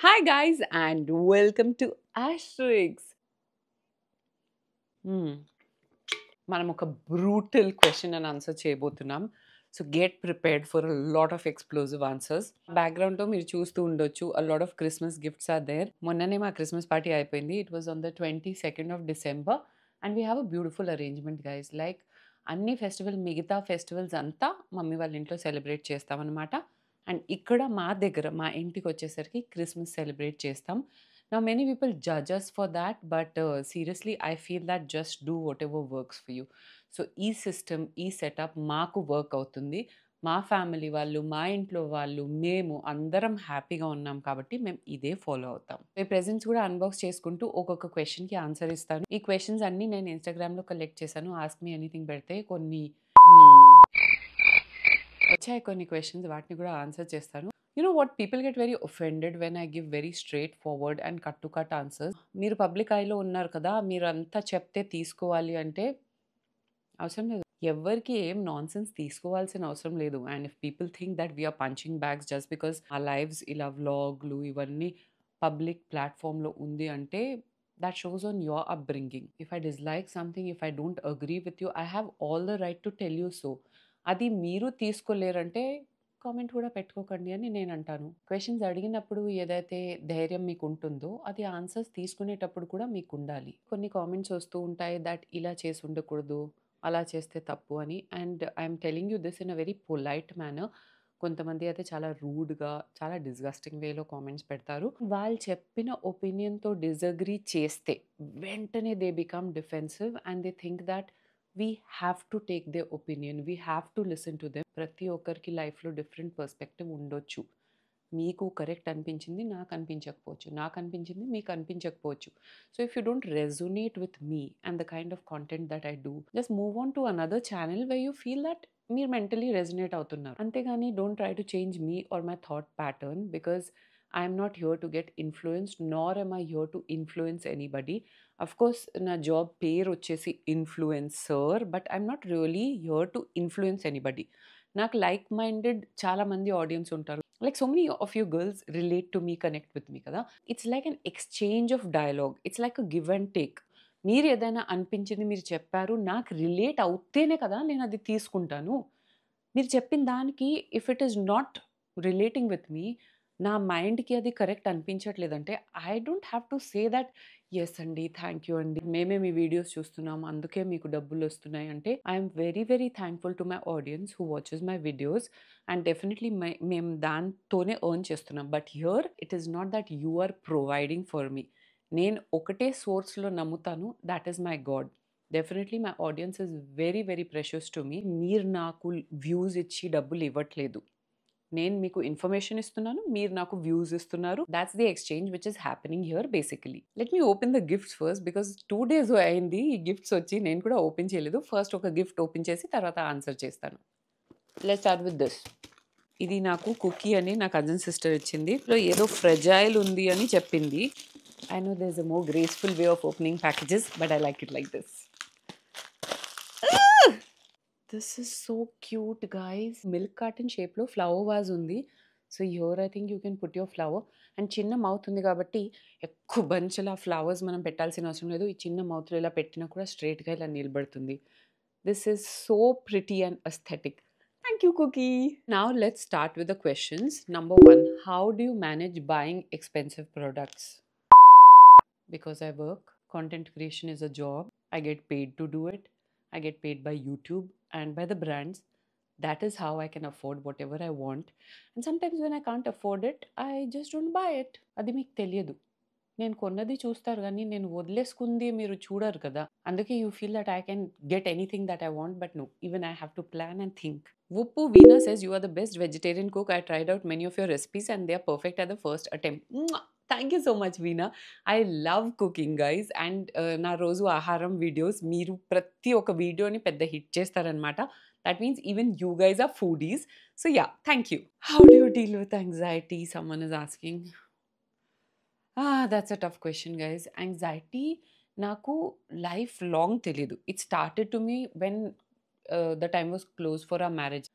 Hi guys and welcome to Asterix. మనం ఒక brutal question and answer చేయబోతున్నాం. So get prepared for a lot of explosive answers. బ్యాక్గ్రౌండ్లో మీరు చూస్తూ ఉండొచ్చు, a lot of Christmas gifts are there. మొన్ననే మా క్రిస్మస్ పార్టీ అయిపోయింది. It was on the 22nd of December and we have a beautiful arrangement guys. Like అన్ని మిగతా festivals అంతా మమ్మీ వాళ్ళ ఇంట్లో సెలబ్రేట్ చేస్తామన్నమాట. అండ్ ఇక్కడ మా దగ్గర మా ఇంటికి వచ్చేసరికి క్రిస్మస్ సెలబ్రేట్ చేస్తాం. Now, many people judge us for that, but seriously, I feel that just do whatever works for you. So ఈ సిస్టమ్, ఈ సెటప్ మాకు వర్క్ అవుతుంది. మా ఫ్యామిలీ వాళ్ళు, మా ఇంట్లో వాళ్ళు, మేము అందరం హ్యాపీగా ఉన్నాం కాబట్టి మేము ఇదే ఫాలో అవుతాం. ఈ ప్రెజెంట్స్ కూడా అన్బాక్స్ చేసుకుంటూ ఒక్కొక్క క్వశ్చన్కి ఆన్సర్ ఇస్తాను. ఈ క్వశ్చన్స్ అన్నీ నేను ఇన్స్టాగ్రామ్లో కలెక్ట్ చేశాను. ఆస్క్ మీ ఎనీథింగ్ పెడితే కొన్ని వచ్చాయి, కొన్ని క్వశ్చన్స్, వాటిని కూడా ఆన్సర్ చేస్తాను. You know what? People get very offended when I give very straightforward and cut to cut answers. మీరు పబ్లిక్ ఐలో ఉన్నారు కదా, మీరు అంతా చెప్తే తీసుకోవాలి అంటే అవసరం లేదు. ఎవరికి ఏం నాన్సెన్స్ తీసుకోవాల్సిన అవసరం లేదు. And if people think that we're punching bags just because ఆ లైవ్స్ ఇలా వ్లాగ్లు ఇవన్నీ పబ్లిక్ ప్లాట్ఫామ్లో ఉంది అంటే that shows on your upbringing. If I dislike something, if I don't agree with you, I have all the right to tell you so. అది మీరు తీసుకోలేరంటే comment కూడా పెట్టుకోకండి అని నేను అంటాను. క్వశ్చన్స్ అడిగినప్పుడు ఏదైతే ధైర్యం మీకు ఉంటుందో అది ఆన్సర్స్ తీసుకునేటప్పుడు కూడా మీకు ఉండాలి. కొన్ని కామెంట్స్ వస్తూ ఉంటాయి దట్ ఇలా చేసి ఉండకూడదు, అలా చేస్తే తప్పు అని. And I'm telling you this in a very polite manner. కొంతమంది అయితే చాలా రూడ్గా, చాలా డిస్గస్టింగ్ వేలో కామెంట్స్ పెడతారు. వాళ్ళు చెప్పిన ఒపీనియన్తో డిజగ్రీ చేస్తే వెంటనే they become defensive and they think that we have to take they opinion, we have to listen to them. ప్రతి ఒక్కరికి లైఫ్లో డిఫరెంట్ పర్స్పెక్టివ్ ఉండొచ్చు. మీకు కరెక్ట్ అనిపించింది నాకు అనిపించకపోవచ్చు, నాకు అనిపించింది మీకు అనిపించకపోవచ్చు. So if you don't resonate with me and the kind of content that I do, just move on to another channel way you feel that మీరు మెంటలీ రెజొనేట్ అవుతున్నారు. అంతేగాని don't try to change me or my thought pattern because I'm not here to get influenced nor am I here to influence anybody. Of course నా job పేరు వచ్చేసి influencer, but I'm not really here to influence anybody. నాకు like minded చాలామంది audience ఉంటారు. Like so many of you girls relate to me, connect with me kada. It's like an exchange of dialogue. It's like a give and take. మీరు ఏదైనా అనిపించింది మీరు చెప్పారు, నాకు relate అవుతేనే కదా నేను అది తీసుకుంటాను. మీరు చెప్పిన దానికి if it is not relating with me, నా మైండ్కి అది కరెక్ట్ అనిపించట్లేదంటే I don't have to say that yes అండి, థ్యాంక్ యూ అండి, మేమే మీ వీడియోస్ చూస్తున్నాం అందుకే మీకు డబ్బులు వస్తున్నాయి అంటే I'm very very thankful to my audience who watches my videos and definitely మేము దాంతోనే ఎర్న్ చేస్తున్నాం. But here it is not that you are providing for me. నేను ఒకటే సోర్స్లో నమ్ముతాను, that is my God. Definitely my audience is very very precious to me. మీరు నాకు views ఇచ్చి డబ్బులు ఇవ్వట్లేదు, నేను మీకు ఇన్ఫర్మేషన్ ఇస్తున్నాను, మీరు నాకు వ్యూస్ ఇస్తున్నారు. That's the exchange which is happening here basically. Let me open the gifts first because 2 days అయింది ఈ గిఫ్ట్స్ వచ్చి, నేను కూడా ఓపెన్ చేయలేదు. ఫస్ట్ ఒక గిఫ్ట్ ఓపెన్ చేసి తర్వాత ఆన్సర్ చేస్తాను. Let's start with this. ఇది నాకు కుకీ అని నా కజిన్ సిస్టర్ ఇచ్చింది. ఇందులో ఏదో ఫ్రెజైల్ ఉంది అని చెప్పింది. I know there is a more graceful way of opening packages but I like it like this. This is so cute guys. Milk carton షేప్లో ఫ్లవర్ వాజ్ ఉంది. So here I think you can put your flower. And చిన్న mouth ఉంది కాబట్టి ఎక్కువ బంచ్లా flowers మనం పెట్టాల్సిన అవసరం లేదు. ఈ చిన్న మౌత్లో ఇలా పెట్టినా కూడా స్ట్రైట్గా ఇలా నిలబడుతుంది. This is so pretty and aesthetic. Thank you, Cookie. Now let's start with the questions. Number one, how do you manage buying expensive products? Because I work, content creation is a job. I get paid to do it. I get paid by YouTube and by the brands. That is how I can afford whatever I want. And sometimes when I can't afford it, I just don't buy it. అది మీకు తెలియదు. నేను కొన్నది చూస్తారు కానీ నేను వదిలేసుకుంది మీరు చూడరు కదా. అందుకే you feel that I can get anything that I want, but no, even I have to plan and think. Wuppu Veena says, you are the best vegetarian cook. I tried out many of your recipes and they are perfect at the first attempt. Mwah! Thank you so much, Veena. I love cooking, guys. And నా రోజు ఆహారం videos మీరు ప్రతి ఒక్క వీడియోని పెద్ద hit చేస్తారనమాట. That means even you guys are foodies. So yeah, thank you. How do you deal with anxiety? Someone is asking. That's a tough question, guys. Anxiety నాకు లైఫ్ లాంగ్ తెలీదు. It started to me when the time was close for our marriage.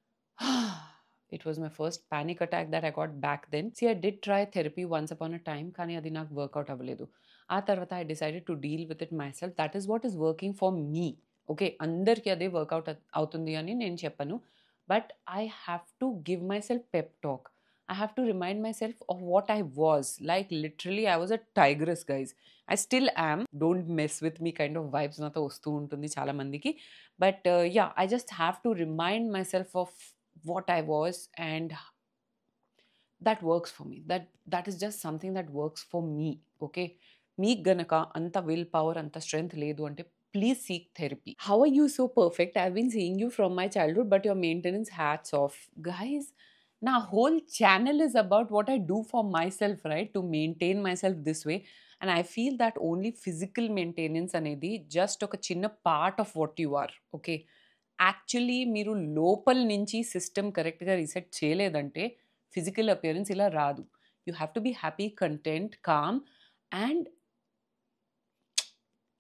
It was my first panic attack that I got back then. See, I did try therapy once upon a time, కానీ అది నాకు work out అవ్వలేదు. ఆ తర్వాత I decided to deal with it myself. That is what is working for me. Okay, అందరికీ అదే work out అవుతుంది అని నేను చెప్పను. But I have to give myself pep talk. I have to remind myself of what I was. Like literally I was a tigress, guys. I still am. Don't mess with me kind of vibes నాతో వస్తూ ఉంటుంది చాలా మందికి. But yeah, I just have to remind myself of what I was, and that works for me. That is just something that works for me. Okay, మీకు గనక అంత will power అంత strength లేదు అంటే please seek therapy. How are you so perfect? I been seeing you from my childhood but your maintenance hats off. Guys, నా whole channel is about what I do for myself, right, to maintain myself this way. And I feel that only physical maintenance అనేది just ఒక చిన్న part of what you are. Okay, actually మీరు లోపల నుంచి system కరెక్ట్గా reset చేయలేదంటే physical appearance ఇలా రాదు. You have to be happy, content, calm, and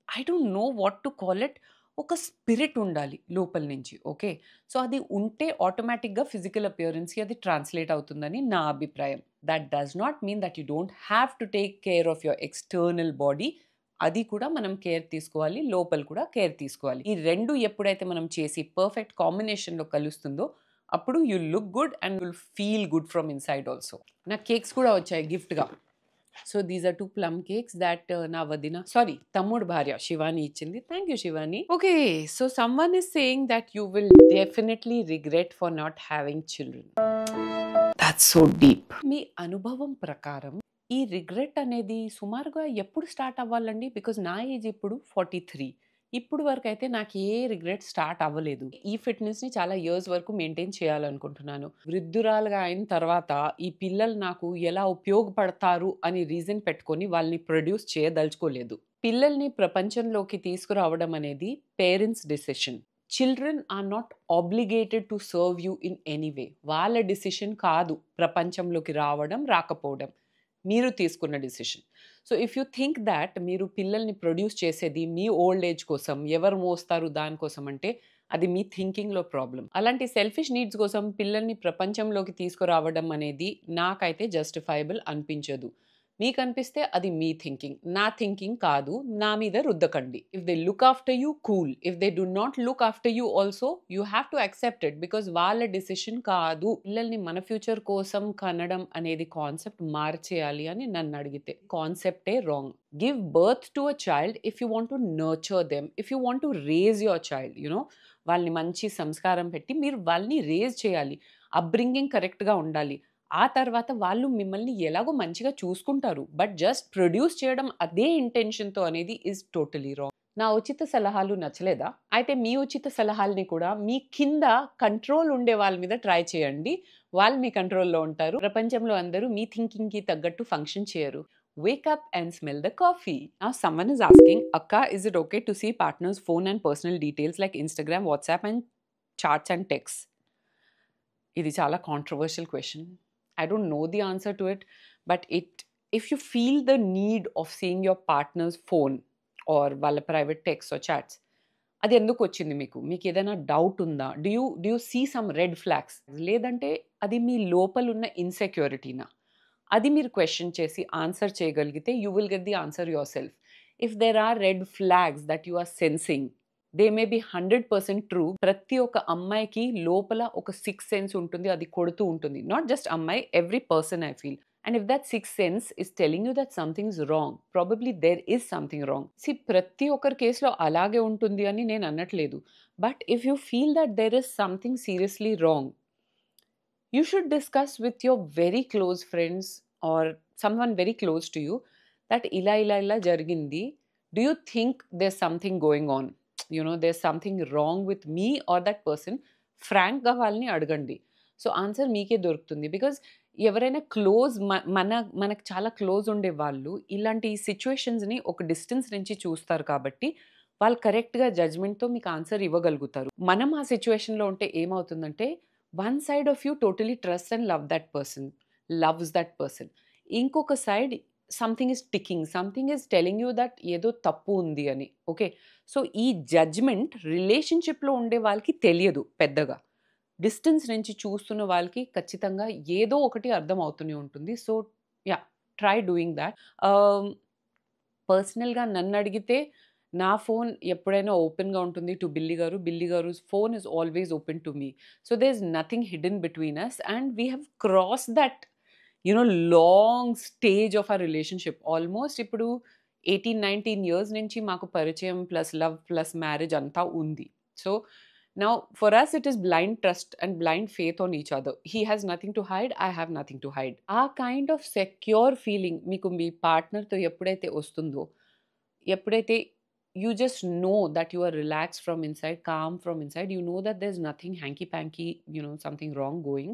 I don't know what to call it, ఒక స్పిరిట్ ఉండాలి లోపల నుంచి. ఓకే, సో అది ఉంటే ఆటోమేటిక్గా ఫిజికల్ అపియరెన్స్కి అది ట్రాన్స్లేట్ అవుతుందని నా అభిప్రాయం. That does not mean that you don't have to take care of your external body. అది కూడా మనం కేర్ తీసుకోవాలి, లోపల కూడా కేర్ తీసుకోవాలి. ఈ రెండు ఎప్పుడైతే మనం చేసి పర్ఫెక్ట్ కాంబినేషన్లో కలుస్తుందో అప్పుడు you look good and will feel good from inside also. నాకు కేక్స్ కూడా వచ్చాయి గిఫ్ట్గా. So these are 2 plum cakes that నా వదిన, సారీ, తమ్ముడు భార్య శివాని ఇచ్చింది. Thank you Shivani. Okay, so someone is saying that you will definitely regret for not having children. That's so deep. మీ అనుభవం ప్రకారం ఈ రిగ్రెట్ అనేది సుమారుగా ఎప్పుడు స్టార్ట్ అవ్వాలండి? బికాజ్ నా ఏజ్ ఇప్పుడు 43. ఇప్పుడు వరకు అయితే నాకు ఏ రిగ్రెట్ స్టార్ట్ అవ్వలేదు. ఈ ఫిట్నెస్ని చాలా ఇయర్స్ వరకు మెయింటైన్ చేయాలనుకుంటున్నాను. వృద్ధురాలుగా అయిన తర్వాత ఈ పిల్లలు నాకు ఎలా ఉపయోగపడతారు అని రీజన్ పెట్టుకొని వాళ్ళని ప్రొడ్యూస్ చేయదలుచుకోలేదు. పిల్లల్ని ప్రపంచంలోకి తీసుకురావడం అనేది parents decision. Children are not obligated to serve you in any way. వాళ్ళ డిసిషన్ కాదు ప్రపంచంలోకి రావడం రాకపోవడం, మీరు తీసుకున్న decision. So if you think that మీరు పిల్లల్ని ప్రొడ్యూస్ చేసేది మీ ఓల్డ్ ఏజ్ కోసం, ఎవరు మోస్తారు దానికోసం అంటే అది మీ థింకింగ్లో ప్రాబ్లం. అలాంటి సెల్ఫిష్ నీడ్స్ కోసం పిల్లల్ని ప్రపంచంలోకి తీసుకురావడం అనేది నాకైతే జస్టిఫైబుల్ అనిపించదు. మీకు అనిపిస్తే అది మీ థింకింగ్, నా థింకింగ్ కాదు. నా మీద రుద్దకండి. If they look after you, cool. If they do not look after you also, you have to accept it, because వాళ్ళ డిసిషన్ కాదు. పిల్లల్ని మన ఫ్యూచర్ కోసం కనడం అనేది కాన్సెప్ట్ మార్చేయాలి అని నన్ను అడిగితే కాన్సెప్టే wrong. Give birth to a child if you want to nurture them, if you want to raise your child. You know, వాళ్ళని మంచి సంస్కారం పెట్టి మీరు వాళ్ళని రేజ్ చేయాలి. అప్బ్రింగింగ్ కరెక్ట్గా ఉండాలి. ఆ తర్వాత వాళ్ళు మిమ్మల్ని ఎలాగో మంచిగా చూసుకుంటారు. బట్ జస్ట్ ప్రొడ్యూస్ చేయడం అదే ఇంటెన్షన్తో అనేది ఈజ్ టోటలీ రాంగ్. నా ఉచిత సలహాలు నచ్చలేదా? అయితే మీ ఉచిత సలహాలని కూడా మీ కింద కంట్రోల్ ఉండే వాళ్ళ మీద ట్రై చేయండి. వాళ్ళు మీ కంట్రోల్లో ఉంటారు. ప్రపంచంలో అందరూ మీ థింకింగ్కి తగ్గట్టు ఫంక్షన్ చేయరు. Wake up and smell the coffee. Now someone is asking, Akka, is it okay to see partner's phone and personal details like Instagram, WhatsApp and charts and texts? ఇది చాలా controversial question. I don't know the answer to it, but if you feel the need of seeing your partner's phone or వాళ్ళ private texts or chats, అది ఎందుకు వచ్చింది మీకు? మీకు ఏదైనా doubt ఉందా? Do you see some red flags? లేదంటే అది మీ లోపల ఉన్న ఇన్సెక్యూరిటీనా? అది మీరు క్వశ్చన్ చేసి ఆన్సర్ చేయగలిగితే you will get the answer yourself. If there are red flags that you are sensing, they may be 100% true. ప్రతి ఒక్క అమ్మాయికి లోపల ఒక 6th సెన్స్ ఉంటుంది, అది కొడుతూ ఉంటుంది. నాట్ జస్ట్ అమ్మాయి, every person I feel. And if that 6th sense is telling you that something is wrong, probably there is something wrong. See, ప్రతి ఒక్కరి కేసులో అలాగే ఉంటుంది అని నేను అనట్లేదు. But if you feel that there is something seriously wrong, you should discuss with your very close friends or someone very close to you that ila jarigindi. Do you think there's something going on? You know, there's something wrong with me or that person. Frank ga valni adagandi. So answer meeke dorukutundi, because ఎవరైనా close మనకు చాలా close ఉండే వాళ్ళు ఇలాంటి సిచ్యువేషన్స్ని ఒక distance నుంచి చూస్తారు కాబట్టి వాళ్ళు కరెక్ట్గా జడ్జ్మెంట్తో మీకు ఆన్సర్ ఇవ్వగలుగుతారు. మనం ఆ సిచ్యువేషన్లో ఉంటే ఏమవుతుందంటే one side of you totally trusts and loves that person. ఇంకొక side something is ticking, something is telling you that ఏదో తప్పు ఉంది అని. ఓకే, సో ఈ జడ్జ్మెంట్ రిలేషన్షిప్లో ఉండే వాళ్ళకి తెలియదు పెద్దగా. డిస్టెన్స్ నుంచి చూస్తున్న వాళ్ళకి ఖచ్చితంగా ఏదో ఒకటి అర్థం అవుతూనే ఉంటుంది. So, yeah! Try doing that. పర్సనల్‌గా నన్నడిగితే నా ఫోన్ ఎప్పుడైనా ఓపెన్‌గా ఉంటుంది to Billy garu. Billy garu's phone is always open to me. So, there is nothing hidden between us and we have crossed that long stage of our relationship. Almost ఇప్పుడు 18, 19 years నుంచి మాకు పరిచయం ప్లస్ లవ్ ప్లస్ మ్యారేజ్ అంతా ఉంది. So, now for us it is blind trust and blind faith on each other. He has nothing to hide. I have nothing to hide. ఆ kind of secure feeling మీకు మీ పార్ట్నర్‌తో ఎప్పుడైతే వస్తుందో, ఎప్పుడైతే you just know that you are relaxed from inside, calm from inside, you know that there's nothing hanky panky, something wrong going.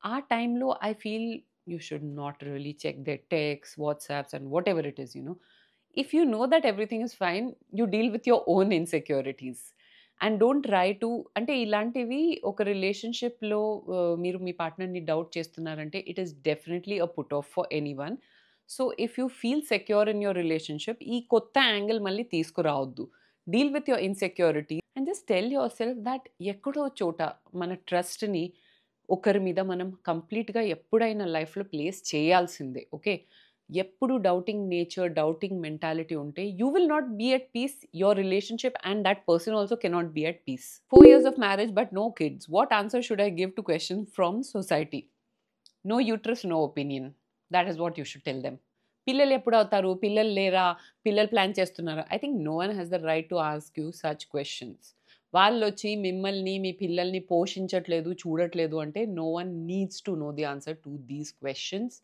Our time low, I feel you should not really check their texts, WhatsApps, and whatever it is. If you know that everything is fine, you deal with your own insecurities. And don't try to, అంటే ఇలాంటివి ఒక రిలేషన్షిప్లో మీరు మీ పార్ట్నర్ని doubt చేస్తున్నారంటే it is definitely a put off for anyone. So if you feel secure in your relationship, ఈ కొత్త యాంగిల్ మళ్ళీ తీసుకురావద్దు. Deal with your insecurity and just tell yourself that ఎక్కడో చోట మన ట్రస్ట్ని ఒకరి మీద మనం కంప్లీట్గా ఎప్పుడైనా లైఫ్లో ప్లేస్ చేయాల్సిందే. ఓకే, ఎప్పుడు డౌటింగ్ నేచర్, డౌటింగ్ మెంటాలిటీ ఉంటే you will not be at peace. Your relationship and that person also cannot be at peace. 4 years of marriage but no kids. What answer should I give to question from society? No uterus, no opinion. That is what you should tell them. పిల్లలు ఎప్పుడు అవుతారు, పిల్లలు లేరా, పిల్లలు plan చేస్తున్నారా? I think no one has the right to ask you such questions. వాళ్ళు వచ్చి మిమ్మల్ని, మీ పిల్లల్ని పోషించట్లేదు, చూడట్లేదు అంటే no one needs to know the answer to these questions.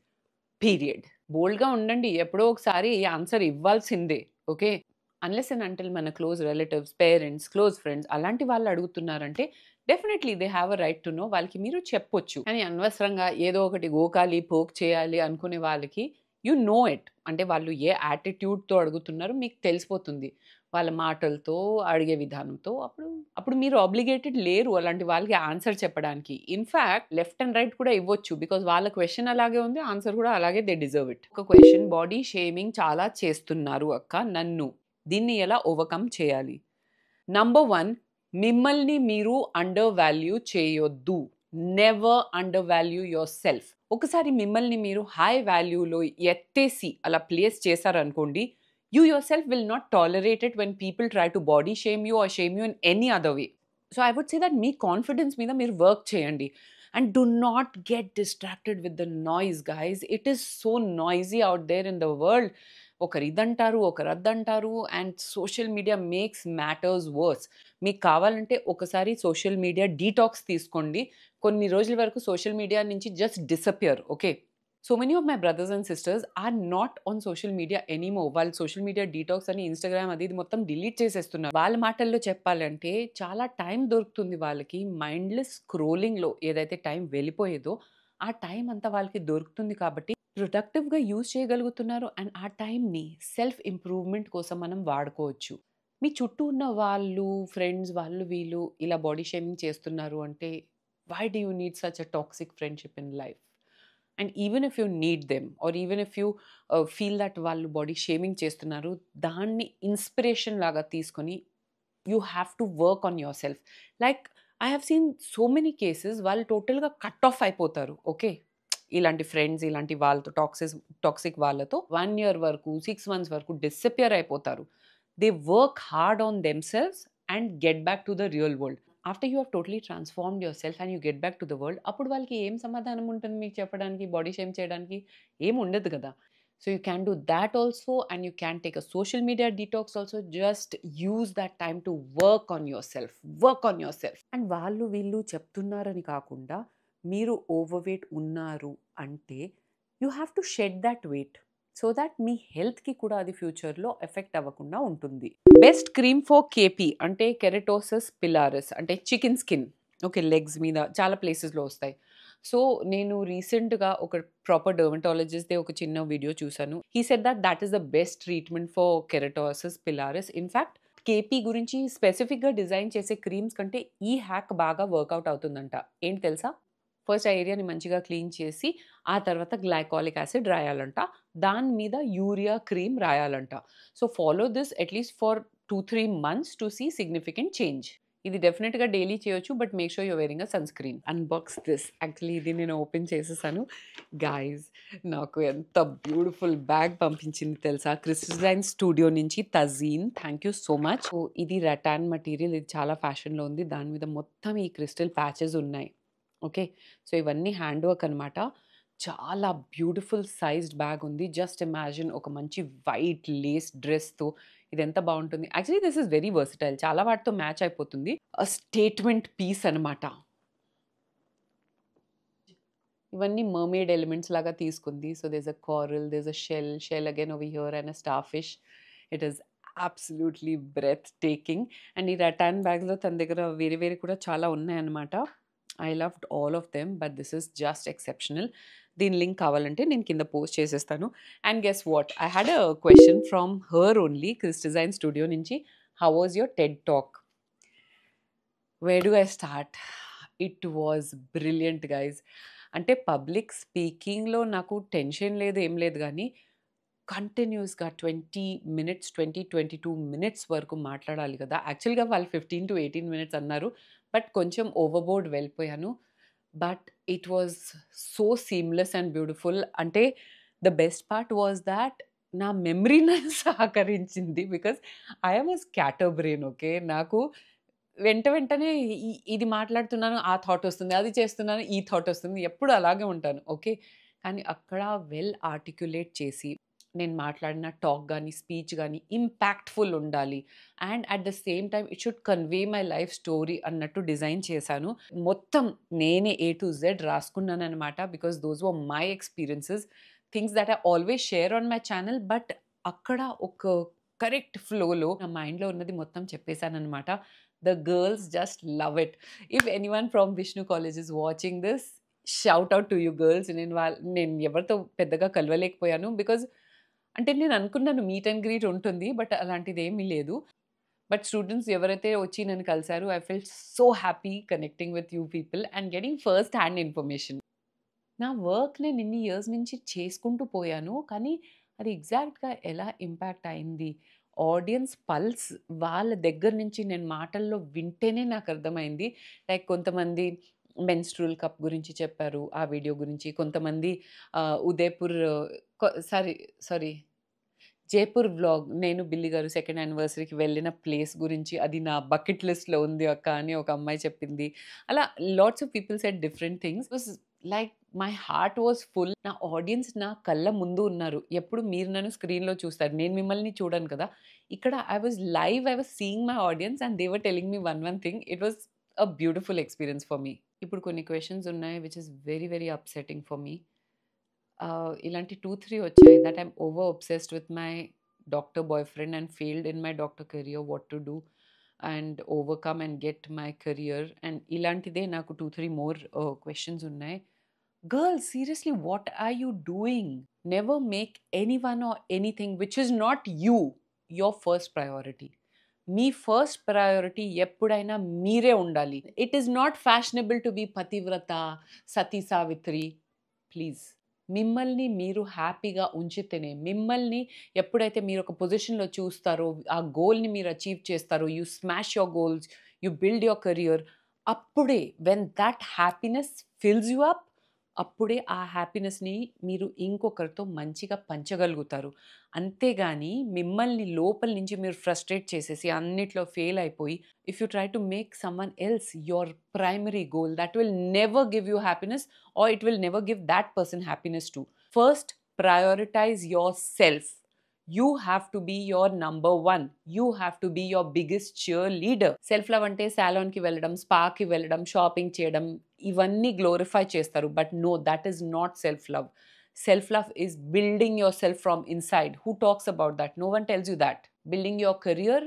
Period. బోల్డ్‌గా ఉండండి. ఎప్పుడో ఒకసారి ఆన్సర్ ఇవ్వాల్సిందే. ఓకే. అన్‌లెస్ అండ్ అంటిల్ మన close relatives, parents, close friends అలాంటి వాళ్ళు అడుగుతున్నారంటే definitely they have a right to know. వాళ్ళకి మీరు చెప్పొచ్చు. కానీ అనవసరంగా ఏదో ఒకటి గోకాలి, పోక్ చేయాలి అనుకునే వాళ్ళకి యూ నో ఇట్. అంటే వాళ్ళు ఏ యాటిట్యూడ్‌తో అడుగుతున్నారో మీకు తెలిసిపోతుంది. వాళ్ళ మాటలతో, అడిగే విధానంతో. అప్పుడు మీరు ఆబ్లిగేటెడ్ లేరు అలాంటి వాళ్ళకి ఆన్సర్ చెప్పడానికి. ఇన్‌ఫాక్ట్ లెఫ్ట్ అండ్ రైట్ కూడా ఇవ్వచ్చు. బికాజ్ వాళ్ళ క్వెషన్ అలాగే ఉంది. ఆన్సర్ కూడా అలాగే దే డిజర్వ్ ఇట్. ఒక క్వెషన్, బాడీ షేమింగ్ చాలా చేస్తున్నారు అక్క నన్ను. దీన్ని ఎలా ఓవర్‌కమ్ చేయాలి? నంబర్ 1, మిమ్మల్ని మీరు అండర్ వాల్యూ చేయొద్దు. Never under value your self. ఒకసారి మిమ్మల్ని మీరు హై వాల్యూలో ఎత్తేసి అలా ప్లేస్ చేశారనుకోండి, you yourself will not tolerate it when people try to body shame you or shame you in any other way. So I would say that me confidence మీద మీరు work చేయండి. And do not get distracted with the noise, guys. It is so noisy out there in the world. ఒకరు ఇదంటారు, ఒకరు అద్దంటారు, and social media makes matters worse. మీకు కావాలంటే ఒకసారి సోషల్ మీడియా డీటాక్స్ తీసుకోండి. కొన్ని రోజుల వరకు సోషల్ మీడియా నుంచి just disappear. Okay, so many of my brothers and sisters are not on social media anymore. వాళ్ళు సోషల్ మీడియా డీటాక్స్ అని ఇన్స్టాగ్రామ్ అది ఇది మొత్తం డిలీట్ చేసేస్తున్నారు. వాళ్ళ మాటల్లో చెప్పాలంటే చాలా టైం దొరుకుతుంది వాళ్ళకి. మైండ్లెస్ స్క్రోలింగ్లో ఏదైతే టైం వెళ్ళిపోయేదో ఆ టైం అంతా వాళ్ళకి దొరుకుతుంది కాబట్టి ప్రొడక్టివ్గా యూజ్ చేయగలుగుతున్నారు. అండ్ ఆ టైంని సెల్ఫ్ ఇంప్రూవ్మెంట్ కోసం మనం వాడుకోవచ్చు. మీ చుట్టూ ఉన్న వాళ్ళు, ఫ్రెండ్స్, వాళ్ళు వీళ్ళు ఇలా బాడీ షేమింగ్ చేస్తున్నారు అంటే why do you need such a toxic friendship in life? And even if you need them or even if you feel that వాళ్ళు బాడీ షేమింగ్ చేస్తున్నారు, దాన్ని ఇన్స్పిరేషన్ లాగా తీసుకొని you have to work on yourself. Like I have seen so many cases వాళ్ళు టోటల్గా cut off అయిపోతారు. Okay, ఇలాంటి friends, ఇలాంటి వాళ్ళతో టాక్సిక్ వాళ్ళతో 1 year వరకు, 6 months వరకు డిసపియర్ అయిపోతారు. They work hard on themselves and get back to the real world. After you have totally transformed your self and you get back to the world, అప్పుడు వాళ్ళకి ఏం సమాధానం ఉంటుంది మీకు చెప్పడానికి, బాడీ షేమ్ చేయడానికి? ఏం ఉండదు కదా. So you can do that also and you can take a social media detox also. Just use that time to work on yourself. Work on yourself. And వాళ్ళు వీళ్ళు చెప్తున్నారని కాకుండా మీరు overweight ఉన్నారు అంటే you have to shed that weight so that మీ హెల్త్కి కూడా అది ఫ్యూచర్లో ఎఫెక్ట్ అవ్వకుండా ఉంటుంది. బెస్ట్ క్రీమ్ ఫర్ కేపీ అంటే కెరటోసస్ పిలారిస్ అంటే చికెన్ స్కిన్. ఓకే, లెగ్స్ మీద చాలా ప్లేసెస్లో వస్తాయి. సో నేను రీసెంట్గా ఒక ప్రాపర్ డర్మటాలజిస్ట్దే ఒక చిన్న వీడియో చూశాను. He said that is the best treatment for keratosis pilaris. In fact KP గురించి స్పెసిఫిక్గా డిజైన్ చేసే క్రీమ్స్ కంటే ఈ హ్యాక్ బాగా వర్కౌట్ అవుతుందంట. ఏంటి తెలుసా? ఫస్ట్ ఆ ఏరియాని మంచిగా క్లీన్ చేసి ఆ తర్వాత గ్లైకాలిక్ యాసిడ్ రాయాలంట. దాని మీద యూరియా క్రీమ్ రాయాలంట. So follow this at least for 2-3 months to see significant change. ఇది డెఫినిట్‌గా డైలీ చేయొచ్చు. But make sure you are wearing a sunscreen. Unbox this. Actually ఇది నేను ఓపెన్ చేసేసాను. గైస్ నాకు ఎంత బ్యూటిఫుల్ బ్యాగ్ పంపించింది తెలుసా? క్రిస్టలైన్ స్టూడియో నుంచి Tazeen. Thank you so much. So ఇది రటాన్ మెటీరియల్. ఇది చాలా ఫ్యాషన్‌లో ఉంది. దాని మీద మొత్తం ఈ క్రిస్టల్ ప్యాచెస్ ఉన్నాయి. ఓకే. సో ఇవన్నీ హ్యాండ్ వర్క్ అనమాట. చాలా బ్యూటిఫుల్ సైజ్డ్ బ్యాగ్ ఉంది. జస్ట్ ఇమాజిన్ ఒక మంచి వైట్ లేస్ డ్రెస్‌తో ఇదెంత బావుంటుంది. Actually this is very versatile. చాలా వాటితో మ్యాచ్ అయిపోతుంది. స్టేట్మెంట్ పీస్ అనమాట. ఇవన్నీ మర్‌మెయిడ్ ఎలిమెంట్స్ లాగా తీసుకుంది. So there is a coral, there is a shell again over here and a starfish. It is absolutely breathtaking. And ఈ rattan బ్యాగ్‌లో తన దగ్గర వేరే వేరే కూడా చాలా ఉన్నాయన్నమాట. I loved all of them. But this is just exceptional. దీని లింక్ కావాలంటే నేను కింద పోస్ట్ చేసేస్తాను. And guess what? I had a question from her only. Kris design studio నుంచి. How was your TED talk? Where do I start? It was brilliant guys. అంటే public స్పీకింగ్‌లో నాకు tension లేదు, ఏం లేదు గానీ, కంటిన్యూస్‌గా 20 మినిట్స్, 22 మినిట్స్ వరకు మాట్లాడాలి కదా! యాక్చువల్‌గా వాళ్ళు 15-18 మినిట్స్ అన్నారు. బట్ కొంచెం ఓవర్‌బోర్డ్ వెళ్ళిపోయాను. But it was so seamless and beautiful. అంటే the best part was that నా మెమరీ నాకు సహకరించింది. Because I am a scatterbrain. Okay. నాకు వెంటనే ఇది మాట్లాడుతున్నాను, ఆ థాట్ వస్తుంది. అది చేస్తున్నాను, ఈ థాట్ వస్తుంది. ఎప్పుడు అలాగే ఉంటాను. ఓకే. కానీ అక్కడ వెల్ ఆర్టిక్యులేట్ చేసి, నేను మాట్లాడిన టాక్ గాని, స్పీచ్ గాని ఇంపాక్ట్‌ఫుల్ ఉండాలి. And at the same time it should convey my life story అన్నట్టు డిజైన్ చేశాను. మొత్తం నేనే ఏ టు జెడ్ రాసుకున్నాననమాట. Because those were my experiences. Things that I always share on my channel. But అక్కడ ఒక correct ఫ్లోలో నా మైండ్‌లో ఉన్నది మొత్తం చెప్పేసాననమాట. The girls just love it. If anyone from Vishnu College is watching this, shout out to you girls. నేను ఎవరితో పెద్దగా కలవలేకపోయాను. బికాజ్ అంటే నేను అనుకున్నాను మీట్ అండ్ గ్రీట్ ఉంటుంది. బట్ అలాంటిదేమీ లేదు. బట్ స్టూడెంట్స్ ఎవరైతే వచ్చి నన్ను కలిసారో I felt so happy connecting with you people and getting first hand information. నా వర్క్ నేను ఇన్ని ఇయర్స్ నుంచి చేసుకుంటూ పోయాను. కానీ అది ఎగ్జాక్ట్‌గా ఎలా ఇంపాక్ట్ అయింది? ఆడియన్స్ పల్స్ వాళ్ళ దగ్గర నుంచి నేను మాటల్లో వింటేనే నాకు అర్థమైంది. లైక్ కొంతమంది మెన్‌స్ట్రుయల్ కప్ గురించి చెప్పారు. ఆ వీడియో గురించి. కొంతమంది Udaipur sorry, sorry, Jaipur vlog నేను బిల్లి గారు సెకండ్ యానివర్సరీకి వెళ్ళిన ప్లేస్ గురించి, అది నా బకెట్ లిస్ట్‌లో ఉంది అక్క అని ఒక అమ్మాయి చెప్పింది. అలా lots of people said different things. It was like my heart was full. నా ఆడియన్స్ నా కళ్ళ ముందు ఉన్నారు. ఎప్పుడు మీరు నన్ను స్క్రీన్‌లో చూస్తారు. నేను మిమ్మల్ని చూడను కదా! ఇక్కడ I was seeing my audience and they were telling me one thing. It was a beautiful experience for me. ఇప్పుడు కొన్ని క్వెషన్స్ ఉన్నాయి which is very very upsetting for me. ఇలాంటి 2, 3 వచ్చాయి. That I'm over obsessed with my doctor boyfriend and failed in my doctor career. What to do and overcome and get my career. And ఇలాంటిదే నాకు 2, 3 more questions ఉన్నాయి. Girls seriously what are you doing? Never make anyone or anything which is not you your first priority. మీ first priority ఎప్పుడైనా మీరే ఉండాలి. It is not fashionable to be పతివ్రత, Sati Savitri. Please. మిమ్మల్ని మీరు హ్యాపీగా ఉంచితేనే, మిమ్మల్ని ఎప్పుడైతే మీరొక పొజిషన్‌లో చూస్తారో, ఆ గోల్‌ని మీరు అచీవ్ చేస్తారో, you smash your goals, you build your career. అప్పుడే when that happiness fills you up, అప్పుడే ఆ హ్యాపీనెస్‌ని మీరు ఇంకొకరితో మంచిగా పంచగలుగుతారు. అంతేగాని మిమ్మల్ని లోపల నుంచి మీరు ఫ్రస్ట్రేట్ చేసేసి అన్నిట్లో ఫెయిల్ అయిపోయి, if you try to make someone else your primary goal, that will never give you happiness or it will never give that person happiness too. First, prioritize yourself. You have to be your number one. You have to be your biggest cheerleader. Self love అంటే salon కి వెళ్ళడం, spa కి వెళ్ళడం, shopping చేయడం ఇవన్నీ glorify చేస్తారు. But no, that is not self love. Self love is building yourself from inside. Who talks about that? No one tells you that. Building your career,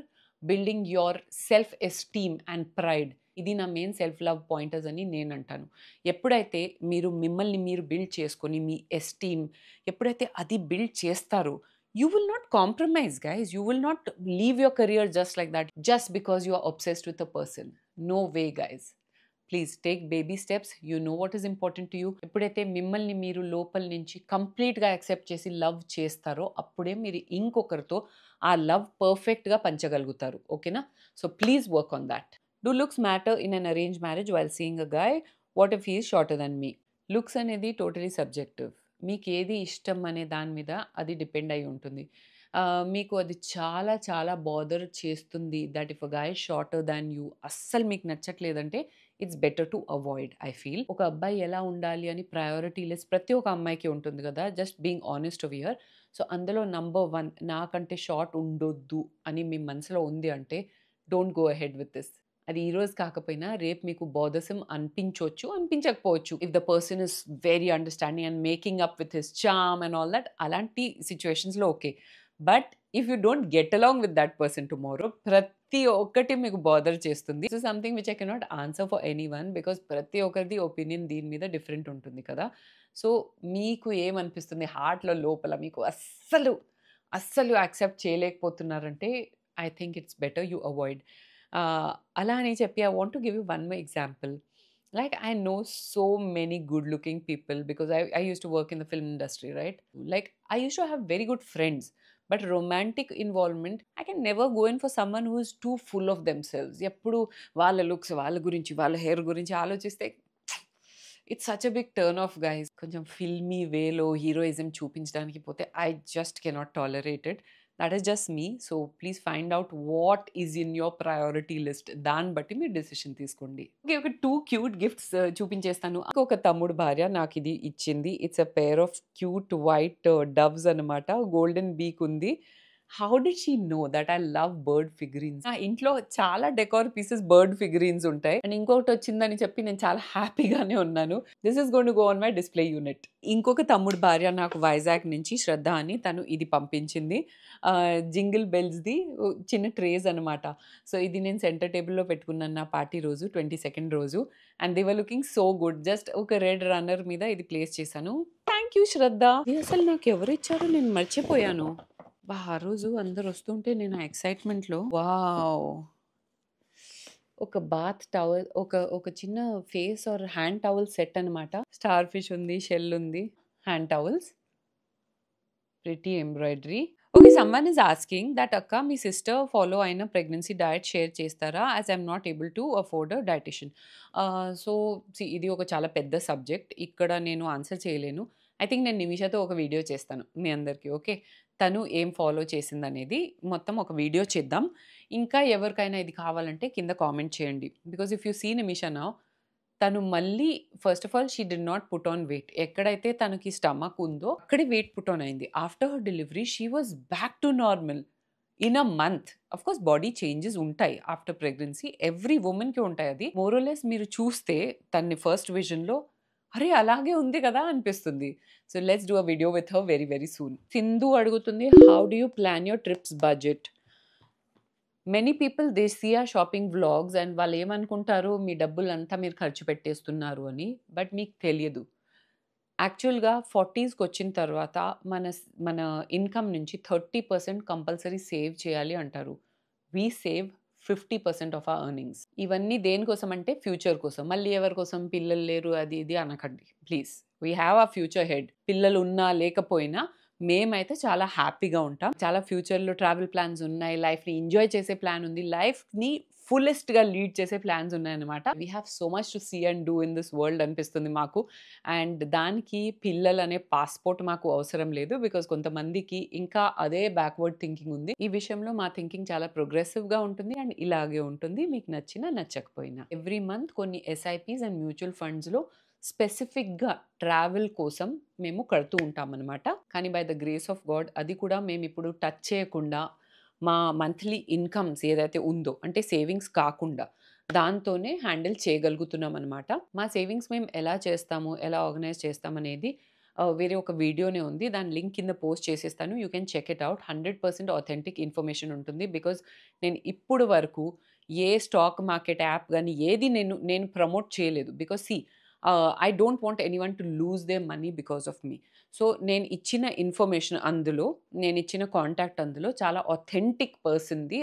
building your self esteem and pride. ఇది నా main self love pointers అని నేను అంటాను. ఎప్పుడైతే మీరు మిమ్మల్ని మీరు build చేసుకొని మీ ఎస్టీమ్ ఎప్పుడైతే అది బిల్డ్ చేస్తారో, you will not compromise guys. You will not leave your career just like that just because you are obsessed with a person. No way guys. Please take baby steps. You know what is important to you. ఎప్పుడైతే మిమ్మల్ని మీరు లోపల నుంచి కంప్లీట్‌గా accept చేసి love చేస్తారో, అప్పుడే మీరు ఇంకొకరితో ఆ లవ్ పర్ఫెక్ట్‌గా పంచగలుగుతారు. ఓకేనా? So please work on that. Do looks matter in an arrange marriage while seeing a guy? What if he is shorter than me? Looks అనేది టోటలీ సబ్జెక్టివ్. మీకు ఏది ఇష్టం అనే దాని మీద అది డిపెండ్ అయి ఉంటుంది. మీకు అది చాలా చాలా బాదర్ చేస్తుంది that if a guy is shorter than you అస్సలు మీకు నచ్చట్లేదంటే it's better to avoid I feel. ఒక అబ్బాయి ఎలా ఉండాలి అని ప్రయారిటీ లిస్ట్ ప్రతి ఒక్క అమ్మాయికి ఉంటుంది కదా! Just being honest over here. So, అందులో నంబర్ 1 నాకంటే షార్ట్ ఉండొద్దు అని మీ మనసులో ఉంది అంటే don't go ahead with this. అది ఈరోజు కాకపోయినా రేపు మీకు బోథర్సమ్ అనిపించొచ్చు, అనిపించకపోవచ్చు. If the person is very understanding and making up with his charm and all that అలాంటి సిట్యుయేషన్స్‌లో okay. But if you don't get along with that person tomorrow ప్రతి ఒక్కటి మీకు బాదర్ చేస్తుంది. This is something which I cannot answer for anyone because ప్రతి ఒక్కరిది opinion దీని మీద different ఉంటుంది కదా! సో, మీకు ఏమనిపిస్తుంది హార్ట్‌లో లోపల మీకు అస్సలు యాక్సెప్ట్ చేయలేకపోతున్నారంటే I think it's better you avoid. అలా అని చెప్పి I want to give you one more example. Like I know so many good looking people because I used to work in the film industry, right? Like I used to have very good friends, but romantic involvement, I can never go in for someone who is too full of themselves. ఎప్పుడు వాళ్ళ looks, వాళ్ళ గురించి, వాళ్ళ hair గురించి ఆలోచిస్తే it's such a big turn off guys. కొంచెం filmy వేలో heroism చూపించడానికి పోతే I just cannot tolerate it. That is just me. So please find out what is in your priority list. దాన్ని బట్టి మీరు డెసిషన్ తీసుకోండి. ఓకే, ఒక 2 క్యూట్ గిఫ్ట్స్ చూపించేస్తాను. ఒక తమ్ముడు భార్య నాకు ఇది ఇచ్చింది. It's a pair of cute white doves అనమాట. గోల్డెన్ బీక్ ఉంది. How did she know that I love bird figurines? నా ఇంట్లో చాలా డెకార్ పీసెస్ బర్డ్ ఫిగరీన్స్ ఉంటాయి. అండ్ ఇంకొకటి వచ్చిందని చెప్పి నేను చాలా హ్యాపీగానే ఉన్నాను. This is going to go on my display unit. ఇంకొక తమ్ముడు భార్య నాకు వైజాగ్ నుంచి శ్రద్ధ అని తను ఇది పంపించింది. జింగిల్ బెల్స్‌ది చిన్న ట్రేస్ అనమాట. సో, ఇది నేను సెంటర్ టేబుల్‌లో పెట్టుకున్నాను నా పార్టీ రోజు 22nd రోజు. And they were looking so good. Just ఒక రెడ్ రన్నర్ మీద ఇది ప్లేస్ చేశాను. థాంక్ యూ శ్రద్ధ. ఇది అసలు నాకు ఎవరిచ్చారో నేను మర్చిపోయాను. అబ్బా! ఆ రోజు అందరూ వస్తుంటే నేను ఆ ఎక్సైట్‌మెంట్‌లో వావ్! ఒక బాత్ టవల్ ఒక చిన్న face or hand towel set అనమాట. స్టార్ ఫిష్ ఉంది, షెల్ ఉంది, hand towels. Pretty embroidery. Okay, someone is asking that అక్క మీ సిస్టర్ ఫాలో అయిన ప్రెగ్నెన్సీ డయట్ షేర్ చేస్తారా? As I'm not able to afford a dietitian. So, ఇది ఒక చాలా పెద్ద సబ్జెక్ట్. ఇక్కడ నేను ఆన్సర్ చేయలేను. ఐ థింక్ నేను నిమిషతో ఒక వీడియో చేస్తాను మీ అందరికి. ఓకే. తను ఏం ఫాలో చేసిందనేది మొత్తం ఒక వీడియో చేద్దాం. ఇంకా ఎవరికైనా ఇది కావాలంటే కింద కామెంట్ చేయండి. Because if you see Nimisha now తను మళ్ళీ first of all she did not put on weight. ఎక్కడైతే తనకి స్టమక్ ఉందో అక్కడే వెయిట్ పుట్ ఆన్ అయింది. After her delivery she was back to normal in a month. Of course body changes ఉంటాయి after pregnancy. Every వుమెన్‌కి ఉంటాయి అది. More or less మీరు చూస్తే తనని ఫస్ట్ విజన్‌లో అరే! అలాగే ఉంది కదా అనిపిస్తుంది. So, let's do a video with her very very soon. Sindhu అడుగుతుంది how do you plan your trips budget? Many people they see ఆ షాపింగ్ వ్లాగ్స్ అండ్ వాళ్ళు ఏమనుకుంటారు మీ డబ్బులంతా మీరు ఖర్చు పెట్టేస్తున్నారు అని. బట్ మీకు తెలియదు. యాక్చువల్‌గా 40స్‌కి వచ్చిన తర్వాత మన ఇన్‌కమ్ నుంచి 30% కంపల్సరీ సేవ్ చేయాలి అంటారు. వి సేవ్ 50% ఆఫ్ అవర్ ఎర్నింగ్స్. ఇవన్నీ దేనికోసం అంటే ఫ్యూచర్ కోసం. మళ్ళీ ఎవరి కోసం పిల్లలు లేరు అది ఇది అనకండి please. We have a future head. పిల్లలు ఉన్నా లేకపోయినా మేమైతే చాలా హ్యాపీగా ఉంటాం. చాలా ఫ్యూచర్‌లో ట్రావెల్ ప్లాన్స్ ఉన్నాయి. లైఫ్‌ని ఎంజాయ్ చేసే ప్లాన్ ఉంది. లైఫ్‌ని ఫుల్లెస్ట్‌గా లీడ్ చేసే ప్లాన్స్ ఉన్నాయన్నమాట. We have so much to see and do in this world అనిపిస్తుంది మాకు. అండ్ దానికి పిల్లలనే పాస్‌పోర్ట్ మాకు అవసరం లేదు. బికాజ్ కొంతమందికి ఇంకా అదే బ్యాక్వర్డ్ థింకింగ్ ఉంది. ఈ విషయంలో మా థింకింగ్ చాలా ప్రోగ్రెసివ్‌గా ఉంటుంది అండ్ ఇలాగే ఉంటుంది. మీకు నచ్చినా నచ్చకపోయినా. ఎవ్రీ మంత్ కొన్ని ఎస్ఐపీస్ అండ్ మ్యూచువల్ ఫండ్స్‌లో స్పెసిఫిక్‌గా ట్రావెల్ కోసం మేము కడుతూ ఉంటామన్నమాట. కానీ by the grace of God అది కూడా మేమిప్పుడు టచ్ చేయకుండా మా మంత్లీ ఇన్‌కమ్స్ ఏదైతే ఉందో అంటే సేవింగ్స్ కాకుండా దాంతోనే హ్యాండిల్ చేయగలుగుతున్నామనమాట. మా సేవింగ్స్ మేము ఎలా చేస్తాము, ఎలా ఆర్గనైజ్ చేస్తామనేది వేరే ఒక వీడియోనే ఉంది. దాని లింక్ కింద పోస్ట్ చేసేస్తాను. You can check it out. 100% authentic information ఉంటుంది. బికాజ్ నేను ఇప్పుడు వరకు ఏ స్టాక్ మార్కెట్ యాప్ గాని ఏది నేను ప్రమోట్ చేయలేదు. Because I don't want anyone to lose their money because of me. So, నేను ఇచ్చిన ఇన్ఫర్మేషన్ అందులో, నేనిచ్చిన కాంటాక్ట్ అందులో చాలా ఆథెంటిక్ పర్సన్‌ది.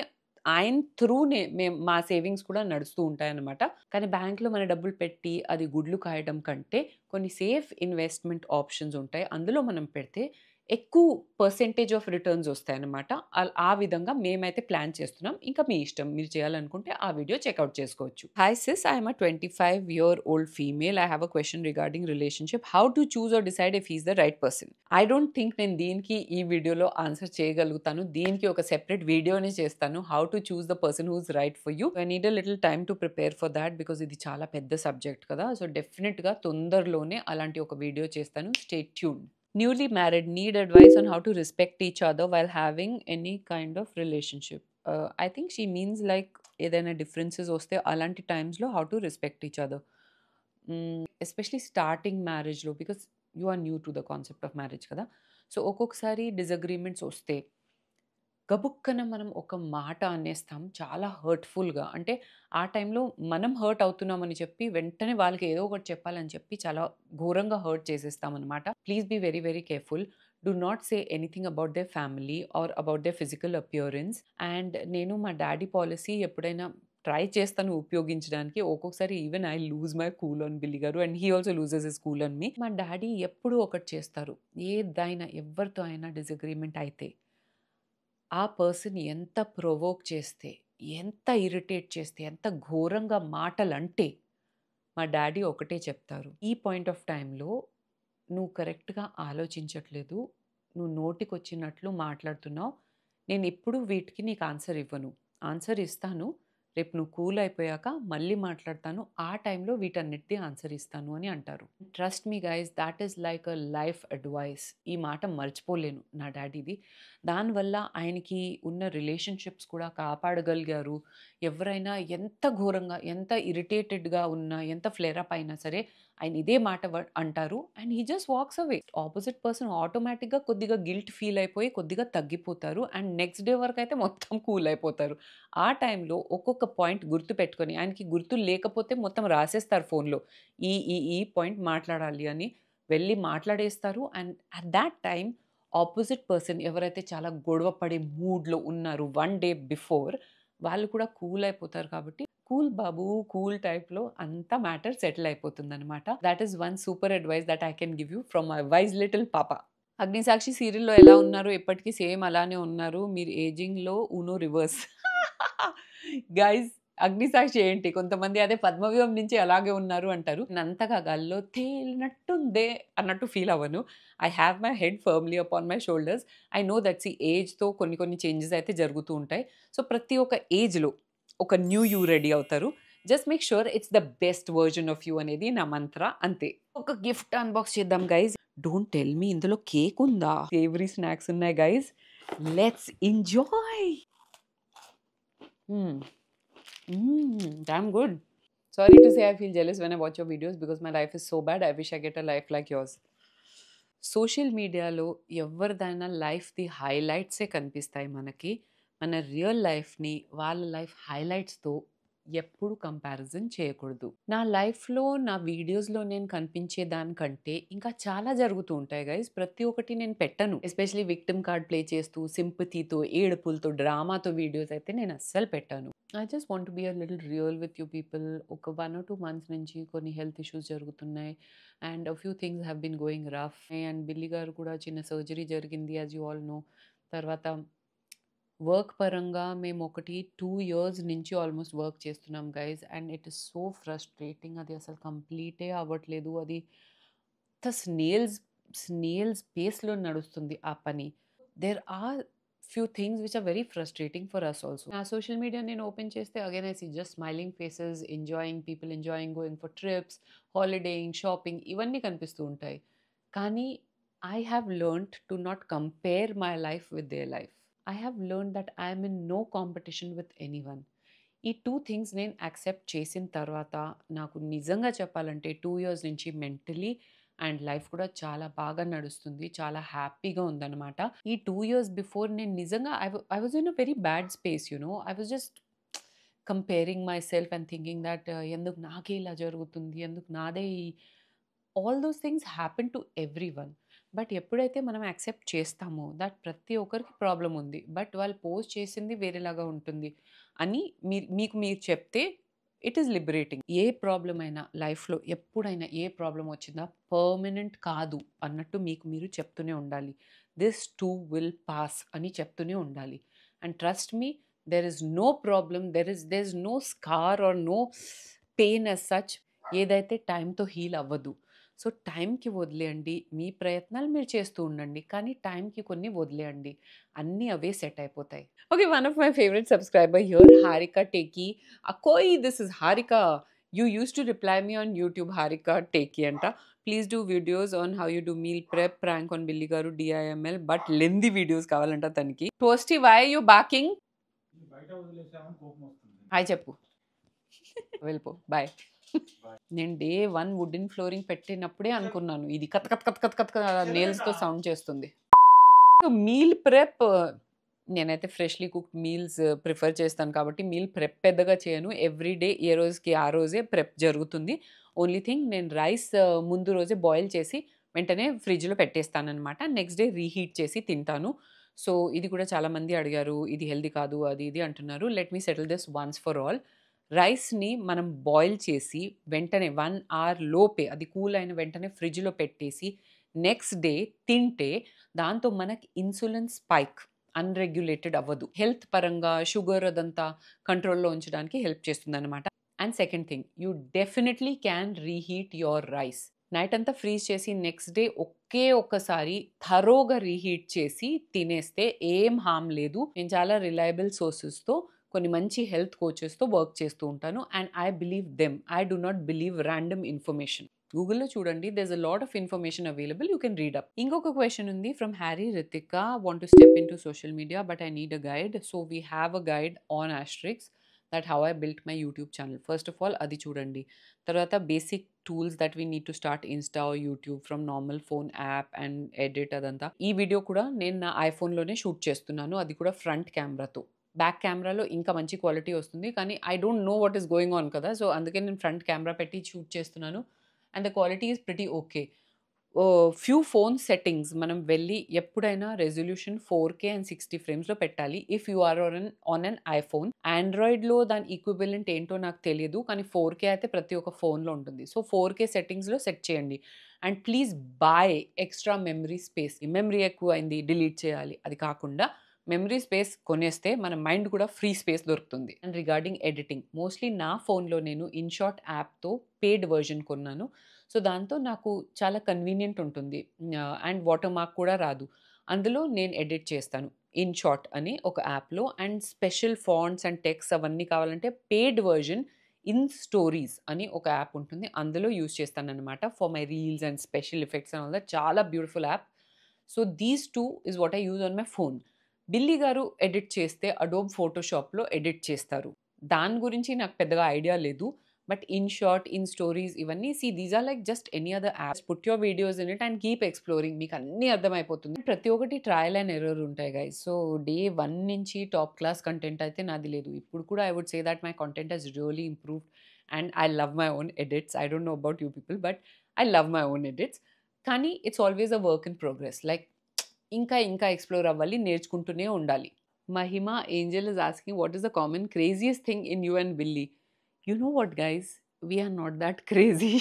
ఆయన త్రూనే మా సేవింగ్స్ కూడా నడుస్తూ ఉంటాయన్నమాట. కానీ బ్యాంక్‌లో మన డబ్బులు పెట్టి అది గుడ్లు కాయడం కంటే కొన్ని సేఫ్ ఇన్వెస్ట్‌మెంట్ ఆప్షన్స్ ఉంటాయి. అందులో మనం పెడితే ఎక్కువ పర్సెంటేజ్ ఆఫ్ రిటర్న్స్ వస్తాయన్నమాట. ఆ విధంగా మేమైతే ప్లాన్ చేస్తున్నాం. ఇంకా మీ ఇష్టం. మీరు చేయాలనుకుంటే ఆ వీడియో చెక్‌ఔట్ చేసుకోవచ్చు. Hi sis, I am a 25 year old female. I have a question regarding relationship. How to choose or decide if he is the right person? I don't think నేను దీనికి ఈ వీడియోలో ఆన్సర్ చేయగలుగుతాను. దీనికి ఒక separate వీడియోనే చేస్తాను. How to choose the person who is right for you. I need a little time to prepare for thought because ఇది చాలా పెద్ద సబ్జెక్ట్ కదా! సో, డెఫినిట్‌గా తొందరలోనే అలాంటి ఒక వీడియో చేస్తాను. Stay tuned. Newly married need advice on how to respect each other while having any kind of relationship. I think she means like ఏదైనా డిఫరెన్సెస్ వస్తే అలాంటి టైమ్స్‌లో how to respect each other. Especially starting మ్యారేజ్‌లో because you are new to the concept of marriage కదా! So, ఒక్కొక్కసారి disagreements వస్తే గబుక్కన మనం ఒక మాట అనేస్తాం చాలా హర్ట్‌ఫుల్‌గా. అంటే ఆ టైంలో మనం హర్ట్ అవుతున్నామని చెప్పి వెంటనే వాళ్ళకి ఏదో ఒకటి చెప్పాలని చెప్పి చాలా ఘోరంగా హర్ట్ చేసేస్తామనమాట. Please be very very careful. Do not say anything about their family or about their physical appearance. And నేను మా డ్యాడీ పాలిసీ ఎప్పుడైనా ట్రై చేస్తాను ఉపయోగించడానికి. ఒక్కొక్కసారి even I lose my cool on Billy garu and he also loses his cool on me. మా daddy ఎప్పుడూ ఒకటి చేస్తారు. ఏదైనా ఎవరితో అయినా డిసగ్రీమెంట్ అయితే ఆ పర్సన్ ఎంత ప్రొవోక్ చేస్తే, ఎంత ఇరిటేట్ చేస్తే, ఎంత ఘోరంగా మాటలంటే, మా డ్యాడీ ఒకటే చెప్తారు. "ఈ పాయింట్ ఆఫ్ టైమ్‌లో నువ్వు కరెక్ట్‌గా ఆలోచించట్లేదు. నువ్వు నోటికొచ్చినట్లు మాట్లాడుతున్నావు. నేనెప్పుడు వీటికి నీకు ఆన్సర్ ఇవ్వను. ఆన్సర్ ఇస్తాను. రేపు నువ్వు కూల్ అయిపోయాక మళ్ళీ మాట్లాడతాను. ఆ టైంలో వీటన్నిటిది ఆన్సర్ ఇస్తాను" అని అంటారు. Trust me guys, thought is like a life advice. ఈ మాట మర్చిపోలేను నా డ్యాడీది. దానివల్ల ఆయనకి ఉన్న రిలేషన్‌షిప్స్ కూడా కాపాడగలిగారు. ఎవరైనా ఎంత ఘోరంగా, ఎంత ఇరిటేటెడ్‌గా ఉన్నా, ఎంత ఫ్లేర్ అప్ అయినా సరే ఆయన ఇదే మాట అంటారు and he just wax away. Opposite person ఆటోమేటిక్‌గా కొద్దిగా గిల్ట్ ఫీల్ అయిపోయి కొద్దిగా తగ్గిపోతారు అండ్ నెక్స్ట్ డే వరకైతే మొత్తం కూల్ అయిపోతారు. ఆ టైంలో ఒక్కొక్క పాయింట్ గుర్తుపెట్టుకొని ఆయనకి గుర్తు లేకపోతే మొత్తం రాసేస్తారు ఫోన్‌లో. ఈ పాయింట్ మాట్లాడాలి అని వెళ్ళి మాట్లాడేస్తారు. And at that time opposite person ఎవరైతే చాలా గొడవ పడే మూడ్‌లో ఉన్నారు 1 డే బిఫోర్ వాళ్ళు కూడా కూల్ అయిపోతారు కాబట్టి కూల్ బాబు, కూల్ టైప్‌లో అంతా మ్యాటర్ సెటిల్ అయిపోతుందనమాట. That is one super advice that I can give you from my wise little పాప. 'అగ్నిసాక్షి' సీరియల్‌లో ఎలా ఉన్నారో ఇప్పటికి సేమ్ అలానే ఉన్నారు. మీరు ఏజింగ్‌లో ఉనో రివర్స్. గైస్, 'అగ్నిసాక్షి' ఏంటి కొంతమంది అదే 'పద్మవ్యూహం' నుంచి అలాగే ఉన్నారు అంటారు. నేనంతగా గాల్లో తేలినట్టుందే అన్నట్టు ఫీల్ అవ్వను. I have my head firmly upon my shoulders. I know that ఏజ్‌తో కొన్ని కొన్ని చేంజెస్ అయితే జరుగుతూ ఉంటాయి. సో, ప్రతి ఒక్క ఏజ్‌లో ఒక న్యూ యూ రెడీ అవుతారు. Just make sure it's the best version of you అనేది నా మంత్ర అంతే. ఒక గిఫ్ట్ అన్బాక్స్ చేద్దాం గైస్. డోంట్ టెల్ మీ ఇందులో కేక్ ఉందా? సేవరీ స్నాక్స్ ఉన్నాయి guys. Let's enjoy. Damn good. Sorry to say I feel jealous when I watch your videos because my life is so bad. I wish I get a life like yours. Social మీడియాలో ఎవరిదైనా లైఫ్‌ది హైలైట్సే కనిపిస్తాయి మనకి. మన real లైఫ్‌ని వాళ్ళ life హైలైట్స్‌తో ఎప్పుడు comparison చేయకూడదు. నా లైఫ్‌లో, నా వీడియోస్‌లో నేను కనిపించే దానికంటే ఇంకా చాలా జరుగుతూ ఉంటాయి గైస్. ప్రతి ఒక్కటి నేను పెట్టను. ఎస్పెషల్లీ విక్టిమ్ కార్డ్ ప్లే చేస్తూ, సింపతితో, ఏడుపులతో, డ్రామాతో వీడియోస్ అయితే నేను అస్సలు పెట్టను. I just want to be a little real with you people. ఒక 1 ఆర్ 2 మంత్స్ నుంచి కొన్ని హెల్త్ ఇష్యూస్ జరుగుతున్నాయి. And few things have been going rough. And Billy గారు కూడా చిన్న సర్జరీ జరిగింది యాజ్ యూ ఆల్ నో. తర్వాత వర్క్ పరంగా మేము ఒకటి 2 ఇయర్స్ నుంచి ఆల్మోస్ట్ వర్క్ చేస్తున్నాం guys. And it is so frustrating. అది అసలు కంప్లీటే అవ్వట్లేదు. అది స్నేల్స్ పేస్‌లో నడుస్తుంది ఆ పని. There are few things which are very frustrating for us also. నా సోషల్ మీడియా నేను ఓపెన్ చేస్తే again I see just smiling faces, enjoying, people enjoying, going for trips, holidaying, shopping ఇవన్నీ కనిపిస్తూ ఉంటాయి. కానీ I have learned to not compare my life with their life. I have learned that I am in no competition with anyone. ఈ 2 things నేను accept చేసిన తర్వాత నాకు నిజంగా చెప్పాలంటే 2 ఇయర్స్ నుంచి మెంటలీ అండ్ లైఫ్ కూడా చాలా బాగా నడుస్తుంది. చాలా హ్యాపీగా ఉందనమాట. ఈ 2 ఇయర్స్ బిఫోర్ నేను నిజంగా I was in a very bad space you know. I was just comparing my self and thinking that ఎందుకు నాకే ఇలా జరుగుతుంది? ఎందుకు నాదే ఈ all those things happen to everyone. But ఎప్పుడైతే మనం యాక్సెప్ట్ చేస్తామో దట్ ప్రతి ఒక్కరికి ప్రాబ్లమ్ ఉంది. బట్ వాళ్ళు పోస్ట్ చేసింది వేరేలాగా ఉంటుంది అని మీకు మీరు చెప్తే it is liberating. A problem అయినా లైఫ్‌లో ఎప్పుడైనా ఏ ప్రాబ్లమ్ వచ్చిందా పర్మనెంట్ కాదు అన్నట్టు మీకు మీరు చెప్తూనే ఉండాలి. దిస్ టూ విల్ పాస్ అని చెప్తూనే ఉండాలి. And trust me, there is no problem, there is no scar or no pain as such ఏదైతే టైంతో హీల్ అవ్వదు. సో టైంకి వదిలేయండి, మీ ప్రయత్నాలు మీరు చేస్తూ ఉండండి, కానీ టైంకి కొన్ని వదిలేయండి, అన్నీ అవే సెట్ అయిపోతాయి. Okay, one of my favourite subscriber here, Harika టేకి. అకోయ్, this is Harika. You use to reply me on YouTube, Harika టేకి అంట. Please do videos on how you do meal prep, prank on Billy గారు, డిఐఎంఎల్, బట్ లెంది వీడియోస్ కావాలంట తనకి. Toasty, why you barking? Hi చెప్పు. వెళ్ళిపో, bye. నేను day 1 wooden flooring పెట్టినప్పుడే అనుకున్నాను ఇది కత్ కత్ కత్ కత్ కత్ నేల్స్తో సౌండ్ చేస్తుంది. మీల్ ప్రెప్, నేనైతే ఫ్రెష్లీ కుక్డ్ మీల్స్ ప్రిఫర్ చేస్తాను కాబట్టి మీల్ ప్రెప్ పెద్దగా చేయను. ఎవ్రీ డే ఏ రోజుకి ఆ రోజే ప్రెప్ జరుగుతుంది. ఓన్లీ థింగ్, నేను రైస్ ముందు రోజే బాయిల్ చేసి వెంటనే ఫ్రిడ్జ్లో పెట్టేస్తానమాట. నెక్స్ట్ డే రీహీట్ చేసి తింటాను. సో ఇది కూడా చాలామంది అడిగారు, ఇది హెల్దీ కాదు అది ఇది అంటున్నారు. Let me settle this once for all. రైస్ని మనం బాయిల్ చేసి వెంటనే 1 అవర్ లోపే అది కూల్ అయిన వెంటనే ఫ్రిడ్జ్లో పెట్టేసి నెక్స్ట్ డే తింటే దాంతో మనకి ఇన్సులిన్ స్పైక్ అన్రెగ్యులేటెడ్ అవ్వదు. హెల్త్ పరంగా షుగర్ అదంతా కంట్రోల్లో ఉంచడానికి హెల్ప్ చేస్తుంది అనమాట. And second thing, you definitely can reheat your rice. Night అంతా ఫ్రీజ్ చేసి నెక్స్ట్ డే ఒక్కసారి థరోగా రీహీట్ చేసి తినేస్తే ఏం హామ్ లేదు. నేను చాలా రిలయబుల్ సోర్సెస్తో, కొన్ని మంచి హెల్త్ కోచెస్తో వర్క్ చేస్తూ ఉంటాను. And I believe them, I do not believe random information. గూగుల్లో చూడండి, there is a lot of information available, you can read up. ఇంకొక క్వశ్చన్ ఉంది from Harry Ritika, want to step in to social media but I need a guide. So we have a guide on asterisks, that how I built my YouTube channel. First of all అది చూడండి. తర్వాత basic tools that we need to start Insta, YouTube from normal phone app and edit అదంతా. ఈ video కూడా నేను నా ఐఫోన్లోనే shoot చేస్తున్నాను, అది కూడా ఫ్రంట్ కెమెరాతో. బ్యాక్ కెమెరాలో ఇంకా మంచి క్వాలిటీ వస్తుంది, కానీ I don't know what is going on కదా, సో అందుకే నేను ఫ్రంట్ కెమెరా పెట్టి షూట్ చేస్తున్నాను. And the quality is pretty okay. Few phone settings మనం వెళ్ళి ఎప్పుడైనా రెజల్యూషన్ 4K అండ్ 60 ఫ్రేమ్స్లో పెట్టాలి if you are on an iPhone. ఆండ్రాయిడ్లో దాని ఈక్విబిలెంట్ ఏంటో నాకు తెలియదు, కానీ 4K అయితే ప్రతి ఒక్క ఫోన్లో ఉంటుంది. సో 4K సెట్టింగ్స్లో సెట్ చేయండి. And please buy extra memory space. Memory ఎక్కువ అయింది డిలీట్ చేయాలి, అది కాకుండా మెమరీ స్పేస్ కొనేస్తే మన మైండ్ కూడా ఫ్రీ స్పేస్ దొరుకుతుంది. అండ్ రిగార్డింగ్ ఎడిటింగ్, మోస్ట్లీ నా ఫోన్లో నేను ఇన్షాట్ యాప్తో పెయిడ్ వర్జన్ కొన్నాను. సో దాంతో నాకు చాలా కన్వీనియంట్ ఉంటుంది. అండ్ వాటర్ మార్క్ కూడా రాదు. అందులో నేను ఎడిట్ చేస్తాను ఇన్షాట్ అని ఒక యాప్లో. And special fonts and text అవన్నీ కావాలంటే పెయిడ్ వర్జన్ ఇన్ స్టోరీస్ అని ఒక యాప్ ఉంటుంది, అందులో యూజ్ చేస్తాను అనమాట for my reels and special effects and all that. చాలా beautiful app. So these two is what I use on my phone. Billy గారు ఎడిట్ చేస్తే అడోబ్ ఫోటోషాప్లో ఎడిట్ చేస్తారు, దాని గురించి నాకు పెద్దగా ఐడియా లేదు. But in short, in stories, ఇవన్నీ these are like just any other apps. Put your videos in it and keep exploring, మీకు అన్నీ అర్థమైపోతుంది. ప్రతి ఒక్కటి ట్రయల్ అండ్ ఎర్రర్ ఉంటాయి గైస్. సో డే 1 నుంచి టాప్ క్లాస్ కంటెంట్ అయితే నాది లేదు. ఇప్పుడు కూడా I would say that my content has really improved and I love my own edits. I don't know about you people, but I love my own edits. కానీ it's always a work in progress. Like ఇంకా ఇంకా explore అవ్వాలి, నేర్చుకుంటూనే ఉండాలి. Mahima Angel is asking, what is the common craziest thing in you and Billy? You know what guys, we're not that crazy.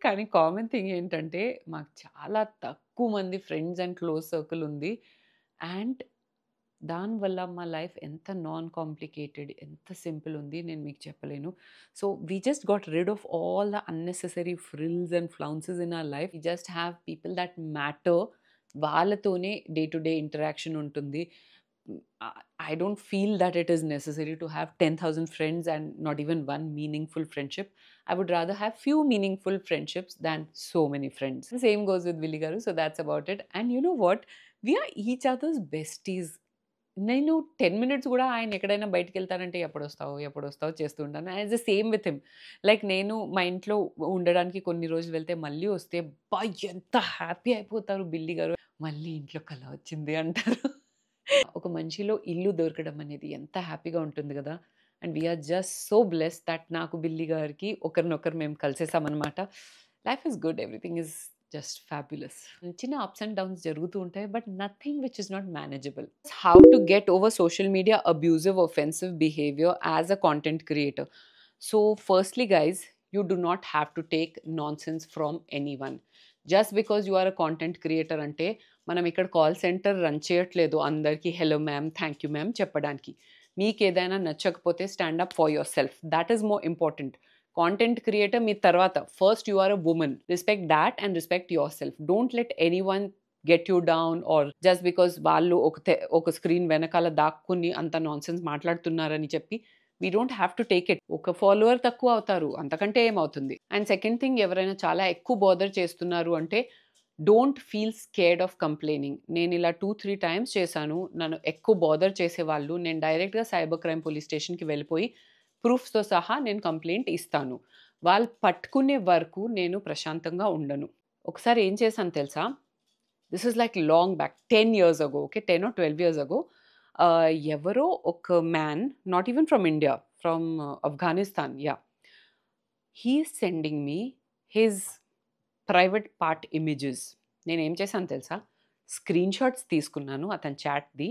కానీ common thing ఏంటంటే మాకు చాలా తక్కువ మంది ఫ్రెండ్స్ అండ్ క్లోజ్ సర్కిల్ ఉంది. అండ్ దానివల్ల మా లైఫ్ ఎంత నాన్ కాంప్లికేటెడ్, ఎంత సింపుల్ ఉంది నేను మీకు చెప్పలేను. So we just got rid of all the unnecessary frills and flounces in our life. We just have people that matter, వాళ్ళతోనే డే టు డే ఇంటరాక్షన్ ఉంటుంది. I don't feel that it is necessary to have 10,000 friends and not even one meaningful friendship. I would rather have few meaningful friendships than so many friends. The same goes with Billy Garu. So that's about it. And you know what? We are each other's besties. నేను 10 minutes కూడా ఆయన ఎక్కడైనా బయటికి వెళ్తానంటే ఎప్పుడొస్తావు చేస్తూ ఉంటాను. As the same with him. Like నేను మా ఇంట్లో ఉండడానికి కొన్ని రోజులు వెళ్తే మళ్ళీ వస్తే బా ఎంత హ్యాపీ అయిపోతారు బిల్లి గారు, మళ్ళీ ఇంట్లో కల వచ్చింది అంటారు. ఒక మనిషిలో ఇల్లు దొరకడం అనేది ఎంత హ్యాపీగా ఉంటుంది కదా. And we're just so blessed that నాకు బిల్లి గారికి ఒకరినొకరు మేము కలిసేసామన్నమాట. Life is good, everything is just fabulous. చిన్న అప్స్ అండ్ డౌన్స్ జరుగుతూ ఉంటాయి, but nothing which is not manageable. How to get over social media abusive offensive behaviour as a content creator. So firstly guys, you do not have to take nonsense from anyone. Just because you are a content creator ante మనం ఇక్కడ call centre run చేయట్లేదు అందరికీ hello ma'am, thank you ma'am చెప్పడానికి. మీకేదైనా నచ్చకపోతే stand up for yourself. That is more important. Content creator మీ తర్వాత. First you are a woman. Respect that and respect yourself. Don't let anyone get you down or just because వాళ్ళు ఒక screen వెనకాల దాక్కుని అంత nonsense మాట్లాడుతున్నారని చెప్పి we don't have to take it. ఒక ఫాలోవర్ తక్కువ అవుతారు, అంతకంటే ఏమవుతుంది. అండ్ సెకండ్ థింగ్, ఎవరైనా చాలా ఎక్కువ బాదర్ చేస్తున్నారు అంటే don't feel scared of complaining. నేను ఇలా 2-3 టైమ్స్ చేశాను. నన్ను ఎక్కువ బాదర్ చేసేవాళ్ళు. నేను డైరెక్ట్గా సైబర్ క్రైమ్ పోలీస్ స్టేషన్కి వెళ్ళిపోయి ప్రూఫ్స్తో సహా నేను కంప్లైంట్ ఇస్తాను. వాళ్ళు పట్టుకునే వరకు నేను ప్రశాంతంగా ఉండను. ఒకసారి ఏం చేశాను తెలుసా? This is like long back, 10 years ago, okay, 10 or 12 years ago. ఎవరో ఒక man, not even from India, from Afghanistan, yeah, he is sending me his private part images. నేనేం చేశాను తెలుసా? స్క్రీన్ షాట్స్ తీసుకున్నాను అతని చాట్ది.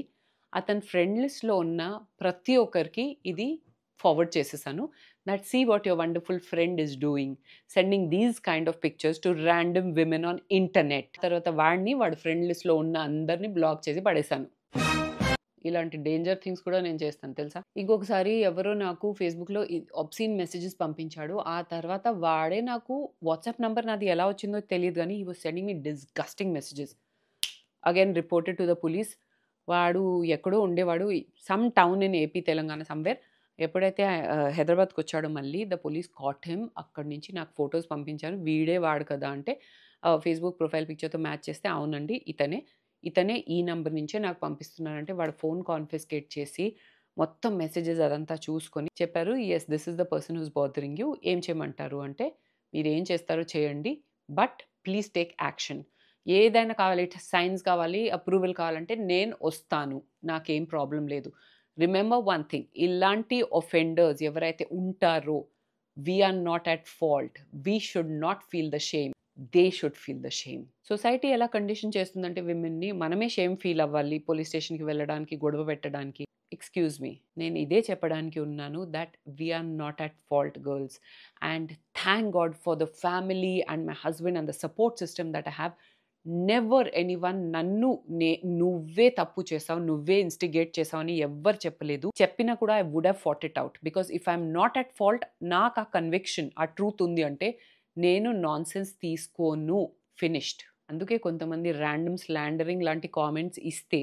అతని ఫ్రెండ్ లిస్ట్లో ఉన్న ప్రతి ఒక్కరికి ఇది ఫార్వర్డ్ చేసేసాను. That see what your wonderful friend is doing, sending these kind of pictures to random women on internet. తర్వాత వాడి ఫ్రెండ్ లిస్ట్లో ఉన్న అందరినీ బ్లాక్ చేసి పడేశాను. ఇలాంటి డేంజర్ థింగ్స్ కూడా నేను చేస్తాను తెలుసా? ఇంకొకసారి ఎవరో నాకు ఫేస్బుక్‌లో ఒబ్సీన్ మెసేజెస్ పంపించాడు. ఆ తర్వాత వాడే నాకు వాట్సాప్ నంబర్ నాది ఎలా వచ్చిందో తెలీదు గానీ he was sending me disgusting messages. Again reported to the police. వాడు ఎక్కడో ఉండేవాడు. Some town in AP, Telangana somewhere. ఎప్పుడైతే హైదరాబాద్‌కొచ్చాడో మళ్ళీ ద పోలీస్ కాట్ హిమ్. అక్కడి నుంచి నాకు ఫోటోస్ పంపించారు. వీడే వాడు కదా అంటే ఫేస్‌బుక్ ప్రొఫైల్ పిక్చర్‌తో మ్యాచ్ చేస్తే అవునండి ఇతనే ఈ నంబర్ నుంచే నాకు పంపిస్తున్నారంటే వాడు ఫోన్ కాన్ఫిస్కేట్ చేసి మొత్తం మెసేజెస్ అదంతా చూసుకొని చెప్పారు, yes this is the person who's bothering you. ఏం చేయమంటారు అంటే మీరేం చేస్తారో చేయండి, బట్ ప్లీజ్ టేక్ యాక్షన్. ఏదైనా కావాలి, సైన్స్ కావాలి, అప్రూవల్ కావాలంటే నేను వస్తాను, నాకేం ప్రాబ్లం లేదు. రిమెంబర్ వన్ థింగ్, ఇలాంటి ఒఫెండర్స్ ఎవరైతే ఉంటారో we are not at fault. We should not feel the shame. They should feel the shame. Society ఎలా కండిషన్ చేస్తుందంటే విమెన్ని మనమే షేమ్ ఫీల్ అవ్వాలి పోలీస్ స్టేషన్కి వెళ్ళడానికి, గొడవ పెట్టడానికి. ఎక్స్క్యూజ్ మీ, నేను ఇదే చెప్పడానికి ఉన్నాను that we're not at fault girls. And thank god for the family and my husband and the support system that I have. Never anyone నన్ను నువ్వే తప్పు చేసావు, నువ్వే ఇన్స్టిగేట్ చేసావు అని ఎవ్వరు చెప్పలేదు. చెప్పినా కూడా I would have fought it out because if I'm not at fault, నాకు ఆ కన్విక్షన్, ఆ ట్రూత్ ఉంది అంటే నేను నాన్సెన్స్ తీసుకోను, ఫినిష్డ్. అందుకే కొంతమంది ర్యాండమ్ స్లాండరింగ్ లాంటి కామెంట్స్ ఇస్తే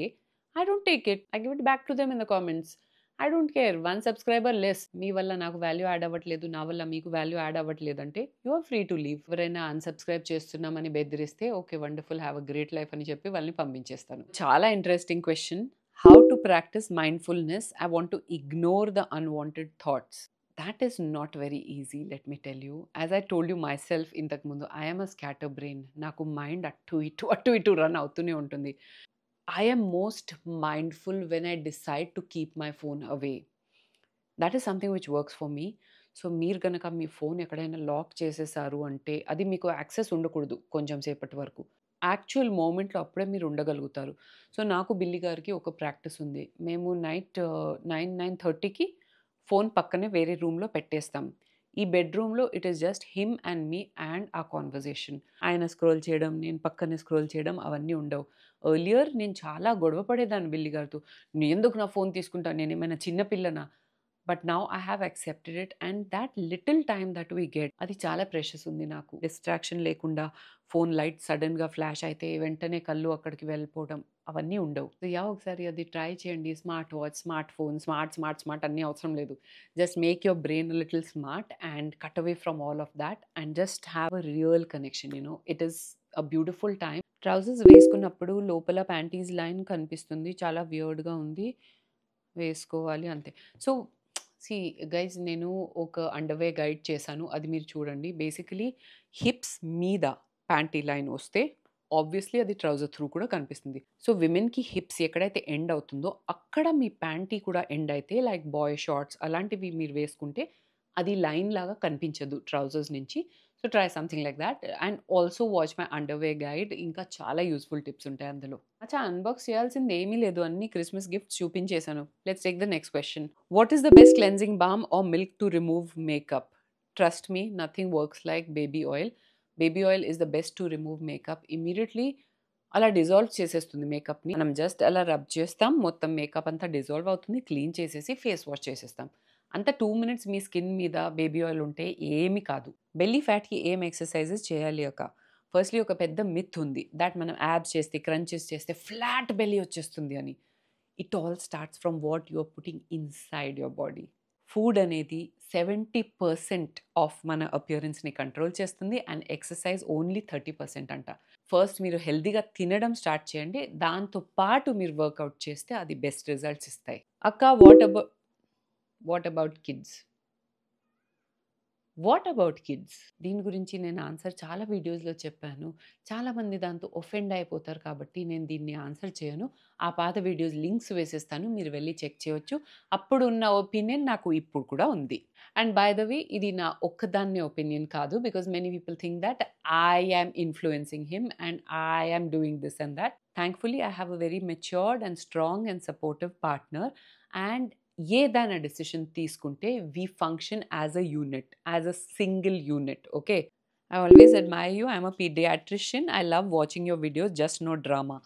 I don't take it, I give it back to them in the comments. I don't care, 1 subscriber less. మీ వల్ల నాకు వాల్యూ యాడ్ అవ్వట్లేదు, నా వల్ల మీకు వాల్యూ యాడ్ అవ్వట్లేదు అంటే you are free to leave. ఎవరైనా అన్సబ్స్క్రైబ్ చేస్తున్నామని బెదిరిస్తే okay wonderful, have a great life అని చెప్పి వాళ్ళని పంపించేస్తాను. చాలా interesting question. How to practise mindfulness? I want to ignore the unwanted thoughts. That is not very easy, let me tell you. As I told you myself ఇంతకు ముందు, I am a scatter brain. నాకు mind అటు ఇటు run అవుతూనే ఉంటుంది. I am most mindful when I decide to keep my phone away. That is something which works for me. So మీరు గనక మీ phone ఎక్కడైనా లాక్ చేసేసారు అంటే అది మీకు యాక్సెస్ ఉండకూడదు కొంచెం సేపటి వరకు. యాక్చువల్ మూమెంట్‌లో అప్పుడే మీరు ఉండగలుగుతారు. సో నాకు బిల్లి గారికి ఒక ప్రాక్టీస్ ఉంది. మేము నైట్ 9:30కి ఫోన్ పక్కనే వేరే రూమ్‌లో పెట్టేస్తాం. ఈ బెడ్‌రూమ్‌లో it is just him and me and ఆ కన్వర్జేషన్. ఆయన స్క్రోల్ చేయడం, నేను పక్కనే స్క్రోల్ చేయడం అవన్నీ ఉండవు. ఎర్లియర్ నేను చాలా గొడవ పడేదాన్ని బిల్లి గారితో. "నువ్వెందుకు నా ఫోన్ తీసుకుంటావు? నేనేమైనా చిన్న పిల్లనా?" But now I have accepted it and that little time that we get, అది చాలా ప్రెషస్ ఉంది నాకు. డిస్ట్రాక్షన్ లేకుండా ఫోన్ లైట్ సడన్‌గా ఫ్లాష్ అయితే వెంటనే కళ్ళు అక్కడికి వెళ్ళిపోవడం అవన్నీ ఉండవు. సో ఒకసారి అది ట్రై చేయండి. Smart watch, smart phone, smart అన్నీ అవసరం లేదు. Just make your brain little smart and cut away from all of that and just have a real connection. It is a beautiful time. Trousers వేసుకున్నప్పుడు లోపల panties line కనిపిస్తుంది. చాలా వియర్డ్‌గా ఉంది. వేసుకోవాలి అంతే. సో సీ గైస్, నేను ఒక అండర్‌వేర్ గైడ్ చేశాను. అది మీరు చూడండి. బేసికలీ హిప్స్ మీద ప్యాంటీ లైన్ వస్తే ఆబ్వియస్లీ అది ట్రౌజర్ త్రూ కూడా కనిపిస్తుంది. సో విమెన్‌కి హిప్స్ ఎక్కడైతే ఎండ్ అవుతుందో అక్కడ మీ ప్యాంటీ కూడా ఎండ్ అయితే లైక్ బాయ్ షార్ట్స్ అలాంటివి మీరు వేసుకుంటే అది లైన్ లాగా కనిపించదు ట్రౌజర్స్ నుంచి. So try something like that and also watch my underwear guide. ఇంకా చాలా యూజ్‌ఫుల్ టిప్స్ ఉంటాయి అందులో. అచ్చా, అన్బాక్స్ చేయాల్సింది ఏమీ లేదు. అన్ని క్రిస్మస్ గిఫ్ట్స్ చూపించేశాను. Let's take the next question. What is the best cleansing balm or milk to remove makeup? Trust me, nothing works like baby oil. Baby oil is the best to remove makeup immediately. అలా dissolve చేసేస్తుంది మేకప్‌ని. మనం just అలా rub చేస్తాం. మొత్తం makeup అంతా dissolve అవుతుంది. Clean చేసేసి face wash చేసేస్తాం. అంత 2 మినిట్స్ మీ స్కిన్ మీద బేబీ ఆయిల్ ఉంటే ఏమి కాదు. బెల్లీ ఫ్యాట్‌కి ఏం ఎక్సర్‌సైజెస్ చేయాలి ఫస్ట్‌లీ ఒక పెద్ద మిత్ ఉంది. థాట్ మనం యాబ్స్ చేస్తే, క్రంచెస్ చేస్తే ఫ్లాట్ బెల్లీ వచ్చేస్తుంది అని. It all starts from what you are putting inside your body. Food అనేది 70% ఆఫ్ మన అపియరెన్స్‌ని కంట్రోల్ చేస్తుంది. అండ్ ఎక్సర్‌సైజ్ ఓన్లీ 30% అంట. ఫస్ట్ మీరు హెల్తీగా తినడం స్టార్ట్ చేయండి. దాంతో పాటు మీరు వర్కౌట్ చేస్తే అది బెస్ట్ రిజల్ట్స్ ఇస్తాయి. అక్క what about kids? What about kids? దీని గురించి నేను ఆన్సర్ చాలా వీడియోస్‌లో చెప్పాను. చాలామంది దాంతో ఒఫెండ్ అయిపోతారు కాబట్టి నేను దీన్ని ఆన్సర్ చేయను. ఆ పాత వీడియోస్ లింక్స్ వేసేస్తాను. మీరు వెళ్లి చెక్ చేయొచ్చు. అప్పుడున్న ఒపీనియన్ నాకు ఇప్పుడు కూడా ఉంది. అండ్ బై ద వే ఇది నా ఒక్కదాన్నే ఒపీనియన్ కాదు. Because many people think that I am influencing him and I am doing this and that. Thankfully I have a very matured and strong and supportive partner. And ఏదైనా decision తీసుకుంటే we function as a unit, as a single unit. Okay, I always admire you. I'm a paediatrician. I love watching your videos, just no drama.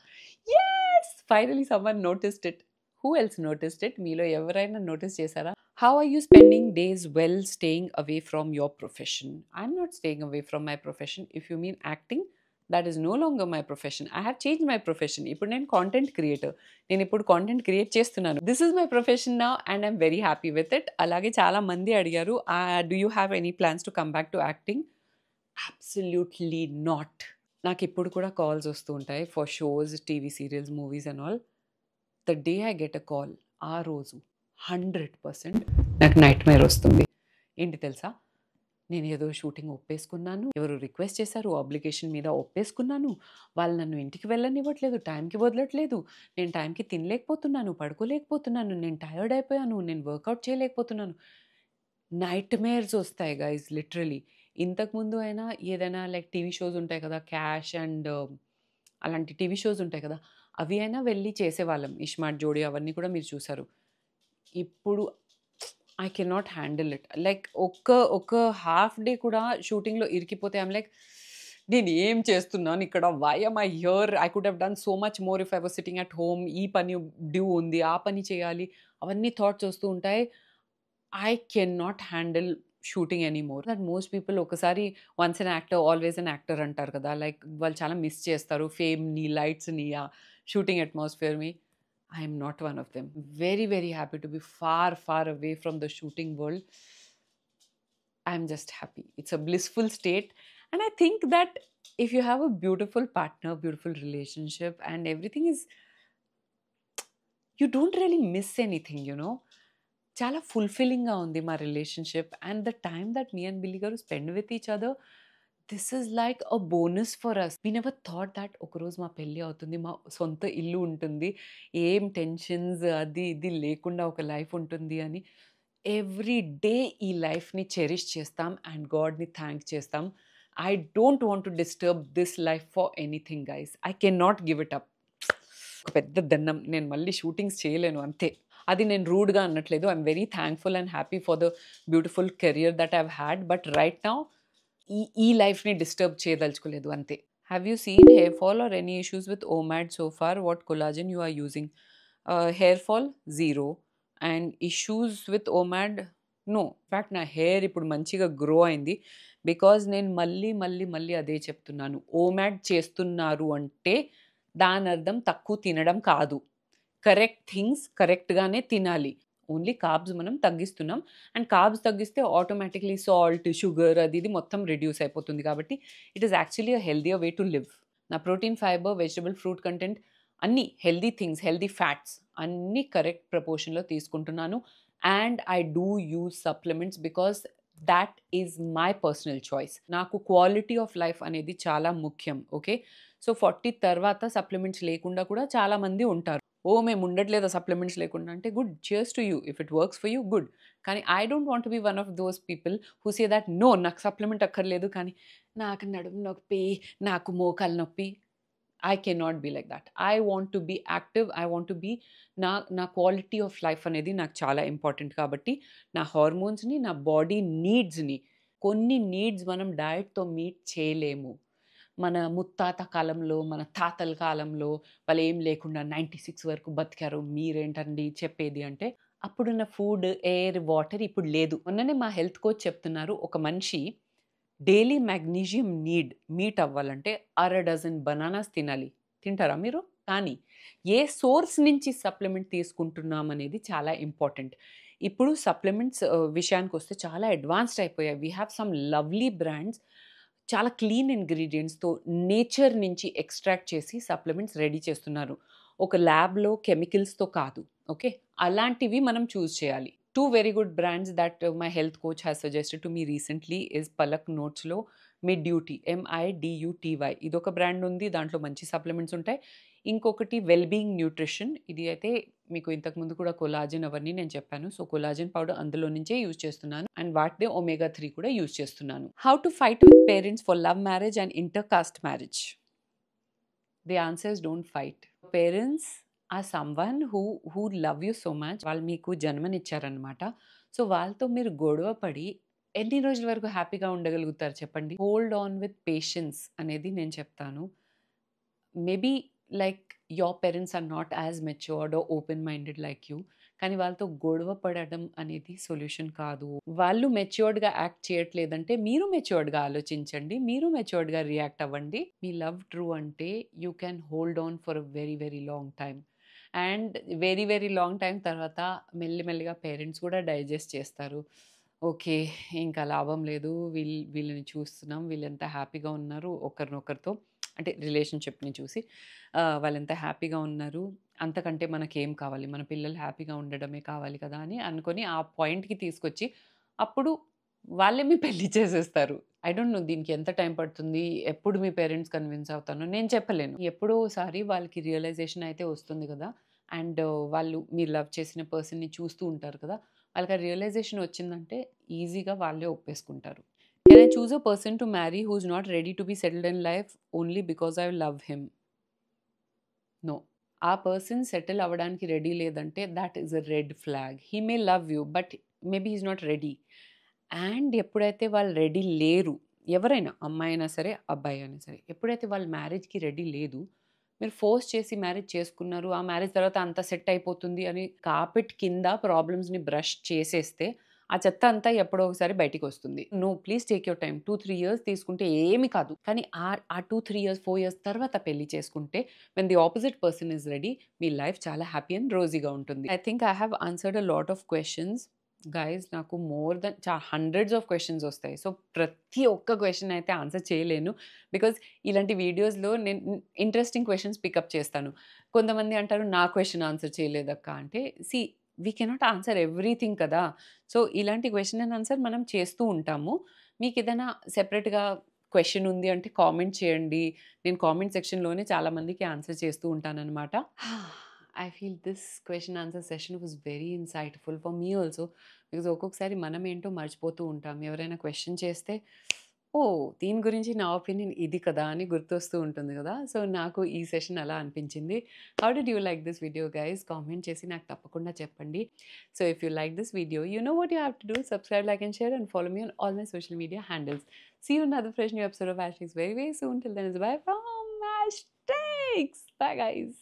Yes, finally someone noticed it. Who else noticed it? మీలో ఎవరైనా notice చేశారా? How are you spending days well staying away from your profession? I'm not staying away from my profession. If you mean acting, that is no longer my profession. I have change my profession. ఇప్పుడు నేను content creator. నేను ఇప్పుడు content create చేస్తున్నాను. This is my profession now and I'm very happy with it. అలాగే చాలా మంది అడిగారు, do you have any plans to come back to acting? Absolutely not. నాకు ఇప్పుడు కూడా కాల్స్ వస్తూ ఉంటాయి for shows, TV serials, movies and all. The day I get a call, ఆ రోజు 100% నాకు నైట్ మేర్ వస్తుంది. ఏంటి తెలుసా? నేను ఏదో షూటింగ్ ఒప్పేసుకున్నాను. ఎవరో రిక్వెస్ట్ చేశారు. అబ్లిగేషన్ మీద ఒప్పేసుకున్నాను. వాళ్ళు నన్ను ఇంటికి వెళ్ళనివ్వట్లేదు. టైంకి వదలట్లేదు. నేను టైంకి తినలేకపోతున్నాను, పడుకోలేకపోతున్నాను. నేను టయర్డ్ అయిపోయాను. నేను వర్కౌట్ చేయలేకపోతున్నాను. నైట్‌మేర్స్ ఒస్తాయి గైస్ లిటరల్లీ. ఇంతకుముందు అయినా ఏదైనా లైక్ టీవీ షోస్ ఉంటాయి కదా! 'క్యాష్' అండ్ అలాంటి టీవీ షోస్ ఉంటాయి కదా! అవి అయినా వెళ్లి చేసేవాళ్ళం. 'ఇస్మార్ట్ జోడీ' అవన్నీ కూడా మీరు చూసారు. ఇప్పుడు I cannot handle it. Like ఒక హాఫ్ డే కూడా షూటింగ్‌లో ఇరికిపోతే ఐయామ్ లైక్, నేను ఏం చేస్తున్నాను ఇక్కడ? Why am I here? I could have done so much more if I was sitting at home. ఈ పని డ్యూ ఉంది. ఆ పని చేయాలి. అవన్నీ థాట్స్ వస్తూ ఉంటాయి. I cannot handle shooting anymore. That most people ఒకసారి once an actor always an actor అంటారు కదా! లైక్ వాళ్ళు చాలా మిస్ చేస్తారు ఫేమ్‌ని, లైట్స్‌ని, ఆ shooting అట్మాస్ఫియర్‌ని. I am not one of them. Very, very happy to be far, far away from the shooting world. I'm just happy. It's a blissful state. And I think that if you have a beautiful partner, beautiful relationship, and everything is, you don't really miss anything, you know. చాలా ఫుల్ఫిల్లింగ్‌గా ఉంది మా relationship. And the time that me and Billy గారు spend with each other, this is like a bonus for us. We never thought that ఒకరోజు మా పెళ్లి అవుతుంది. మా సొంత ఇల్లు ఉంటుంది. ఏం టెన్షన్స్ అది ఇది లేకుండా ఒక లైఫ్ ఉంటుంది అని. ఎవ్రీ డే ఈ లైఫ్‌ని చెరిష్ చేస్తాం అండ్ గాడ్‌ని థాంక్ చేస్తాం. I don't want to disturb this life for anything guys. I cannot give it up. ఒక పెద్ద దండం. నేను మళ్ళీ షూటింగ్స్ చేయలేను అంతే. అది నేను రూడ్‌గా అనట్లేదు. I'm very thankful and happy for the beautiful career that I have had. But right now ఈ లైఫ్‌ని డిస్టర్బ్ చేయదలుచుకోలేదు అంతే. Have you seen hair fall or any issues with OMAD so far? What collagen you are using? Hair fall zero and issues with OMAD no. In fact నా hair ఇప్పుడు మంచిగా grow అయింది. Because నేను మళ్ళీ అదే చెప్తున్నాను. ఓమాడ్ చేస్తున్నారు అంటే దానర్థం తక్కువ తినడం కాదు. కరెక్ట్ థింగ్స్ కరెక్ట్‌గానే తినాలి. ఓన్లీ కార్బ్స్ మనం తగ్గిస్తున్నాం. అండ్ కార్బ్స్ తగ్గిస్తే ఆటోమేటిక్‌లీ సాల్ట్, షుగర్ అది ఇది మొత్తం రిడ్యూస్ అయిపోతుంది. కాబట్టి it is actually a healthier way to live. నా protein, fibre, vegetable, fruit content అన్నీ హెల్తీ థింగ్స్, హెల్తీ ఫ్యాట్స్ అన్నీ కరెక్ట్ ప్రపోర్షన్‌లో తీసుకుంటున్నాను. And I do use supplements because that is my personal choice. నాకు క్వాలిటీ ఆఫ్ లైఫ్ అనేది చాలా ముఖ్యం. Okay. So 40 తర్వాత సప్లిమెంట్స్ లేకుండా కూడా చాలామంది ఉంటారు. ఓహ్! మేము ఉండట్లేదా సప్లిమెంట్స్ లేకుండా అంటే good. Cheers to you. If it works for you good. కానీ I don't want to be one of those people who say that no, నాకు సప్లిమెంట్ అక్కర్లేదు కానీ నాకు నడుము నొప్పి, నాకు మోకాలు నొప్పి. I cannot be like that. I want to be active. I want to be నా నా క్వాలిటీ ఆఫ్ లైఫ్ అనేది నాకు చాలా ఇంపార్టెంట్ కాబట్టి నా హార్మోన్స్‌ని, నా బాడీ నీడ్స్‌ని, కొన్ని నీడ్స్ మనం డయట్‌తో మీట్ చేయలేము. మన ముత్తాత కాలంలో, మన తాతల కాలంలో వాళ్ళేం లేకుండా 96 వరకు బతికారు. మీరేంటండి చెప్పేది అంటే, అప్పుడున్న ఫుడ్, ఎయిర్, వాటర్ ఇప్పుడు లేదు. మొన్ననే మా హెల్త్ కోచ్ చెప్తున్నారు. ఒక మనిషి డైలీ మాగ్నీషియం మీట్ అవ్వాలంటే అర డజన్ బనానాస్ తినాలి. తింటారా మీరు? కానీ ఏ సోర్స్ నుంచి సప్లిమెంట్ తీసుకుంటున్నామనేది చాలా ఇంపార్టెంట్. ఇప్పుడు సప్లిమెంట్స్ విషయానికొస్తే చాలా అడ్వాన్స్డ్ అయిపోయాయి. We have some lovely brands చాలా క్లీన్ ఇంగ్రీడియెంట్స్‌తో నేచర్ నుంచి ఎక్స్ట్రాక్ట్ చేసి సప్లిమెంట్స్ రెడీ చేస్తున్నారు. ఒక ల్యాబ్‌లో కెమికల్స్‌తో కాదు. ఓకే. అలాంటివి మనం చూజ్ చేయాలి. 2 very good brands that my health coach has suggested to me recently is Palak నోట్స్‌లో మిడ్యూటీ MIDUTY ఇదొక బ్రాండ్ ఉంది. దాంట్లో మంచి సప్లిమెంట్స్ ఉంటాయి. ఇంకొకటి వెల్ బీయింగ్ న్యూట్రిషన్ ఇది అయితే మీకు ఇంతకుముందు కూడా కొలాజన్ అవన్నీ నేను చెప్పాను. సో, కొలాజన్ పౌడర్ అందులో నుంచే యూజ్ చేస్తున్నాను. అండ్ వాటిదే ఒమేగా 3 కూడా యూజ్ చేస్తున్నాను. How to fight with parents for love marriage and inter caste marriage? The answer is don't fight. Parents are someone who love you so much. వాళ్ళు మీకు జన్మనిచ్చారనమాట. So, వాళ్ళతో మీరు గొడవ పడి ఎన్ని రోజుల వరకు హ్యాపీగా ఉండగలుగుతారు చెప్పండి? హోల్డ్ ఆన్ విత్ పేషెన్స్ అనేది నేను చెప్తాను. Maybe like your parents are not as matured or open minded like you. కానీ వాళ్ళతో గొడవ పడడం అనేది సొల్యూషన్ కాదు. వాళ్ళు మెచ్యూర్డ్‌గా యాక్ట్ చేయట్లేదంటే మీరు మెచ్యూర్డ్‌గా ఆలోచించండి. మీరు మెచ్యూర్డ్‌గా రియాక్ట్ అవ్వండి. మీ లవ్ ట్రూ అంటే you can hold on for a very very long time. And very very long time తర్వాత మెల్లిమెల్లిగా పేరెంట్స్ కూడా డైజెస్ట్ చేస్తారు. ఓకే. ఇంకా లాభం లేదు. వీళ్ళని చూస్తున్నాం. వీళ్ళెంత హ్యాపీగా ఉన్నారు ఒకరినొకరితో. అంటే రిలేషన్‌షిప్‌ని చూసి వాళ్ళెంత హ్యాపీగా ఉన్నారు. అంతకంటే మనకేం కావాలి? మన పిల్లలు హ్యాపీగా ఉండడమే కావాలి కదా! అని అనుకోని ఆ పాయింట్‌కి తీసుకొచ్చి అప్పుడు వాళ్ళే మీ పెళ్లి చేసేస్తారు. ఐ డోంట్ నో దీనికి ఎంత టైం పడుతుంది? ఎప్పుడు మీ పేరెంట్స్ కన్విన్స్ అవుతానో నేను చెప్పలేను. ఎప్పుడో ఓసారి వాళ్ళకి రియలైజేషన్ అయితే వస్తుంది గదా! అండ్ వాళ్ళు మీరు లవ్ చేసిన పర్సన్‌ని చూస్తూ ఉంటారు కదా! వాళ్ళకి ఆ రియలైజేషన్ వచ్చిందంటే ఈజీగా వాళ్ళే ఒప్పేసుకుంటారు. Can I choose a person to marry who is not ready to be settled in life only because I love him? No. ఆ పర్సన్ సెటిల్ అవ్వడానికి రెడీ లేదంటే that is a red flag. He may love you but maybe he is not ready. And ఎప్పుడైతే వాళ్ళు ready లేరు, ఎవరైనా అమ్మాయైనా సరే, అబ్బాయి అయినా సరే, ఎప్పుడైతే వాళ్ళు మ్యారేజ్‌కి రెడీ లేదు, మీరు ఫోర్స్ చేసి మ్యారేజ్ చేసుకున్నారు. ఆ మ్యారేజ్ తర్వాత అంతా సెట్ అయిపోతుంది అని కార్పెట్ కింద ప్రాబ్లమ్స్‌ని బ్రష్ చేసేస్తే, ఆ చెత్త అంతా ఎప్పుడో ఒకసారి బయటికొస్తుంది. No please take your time. 2, 3 years తీసుకుంటే ఏమి కాదు. కానీ ఆ 2, 3 ఇయర్స్, 4 ఇయర్స్ తర్వాత పెళ్లి చేసుకుంటే when the opposite person is ready మీ లైఫ్ చాలా హ్యాపీ అండ్ రోజీగా ఉంటుంది. I think I have answered a lot of questions. Guys నాకు more than hundreds of questions వస్తాయి. సో, ప్రతి ఒక్క క్వెషన్ అయితే ఆన్సర్ చేయలేను. బికాజ్ ఇలాంటి వీడియోస్‌లో నేను ఇంట్రెస్టింగ్ క్వెషన్స్ పికప్ చేస్తాను. కొంతమంది అంటారు, "నా క్వెషన్ ఆన్సర్ చేయలేదక్క" అంటే వి కెనాట్ ఆన్సర్ ఎవ్రీథింగ్ కదా! సో, ఇలాంటి క్వెషన్ అండ్ ఆన్సర్ మనం చేస్తూ ఉంటాము. మీకేదైనా సెపరేట్‌గా క్వెషన్ ఉంది అంటే కామెంట్ చేయండి. నేను కామెంట్ సెక్షన్‌లోనే చాలా మందికి ఆన్సర్ చేస్తూ ఉంటాననమాట. I feel this question answer session was very insightful for me also. Because ఒక్కొక్కసారి మనమేంటో మర్చిపోతూ ఉంటాం. ఎవరైనా క్వెషన్ చేస్తే, ఓహ్! దీని గురించి నా ఒపీనియన్ ఇది కదా! అని గుర్తొస్తూ ఉంటుంది గదా! సో, నాకు ఈ సెషన్ అలా అనిపించింది. How did you like this video guys? Comment చేసి నాకు తప్పకుండా చెప్పండి. So, if you like this video, you know what you have to do. Subscribe, like and share and follow me on all my social media handles. See you in another fresh new episode of Hashtags very, very soon. Till then, it's bye from Hashtags. Bye, guys.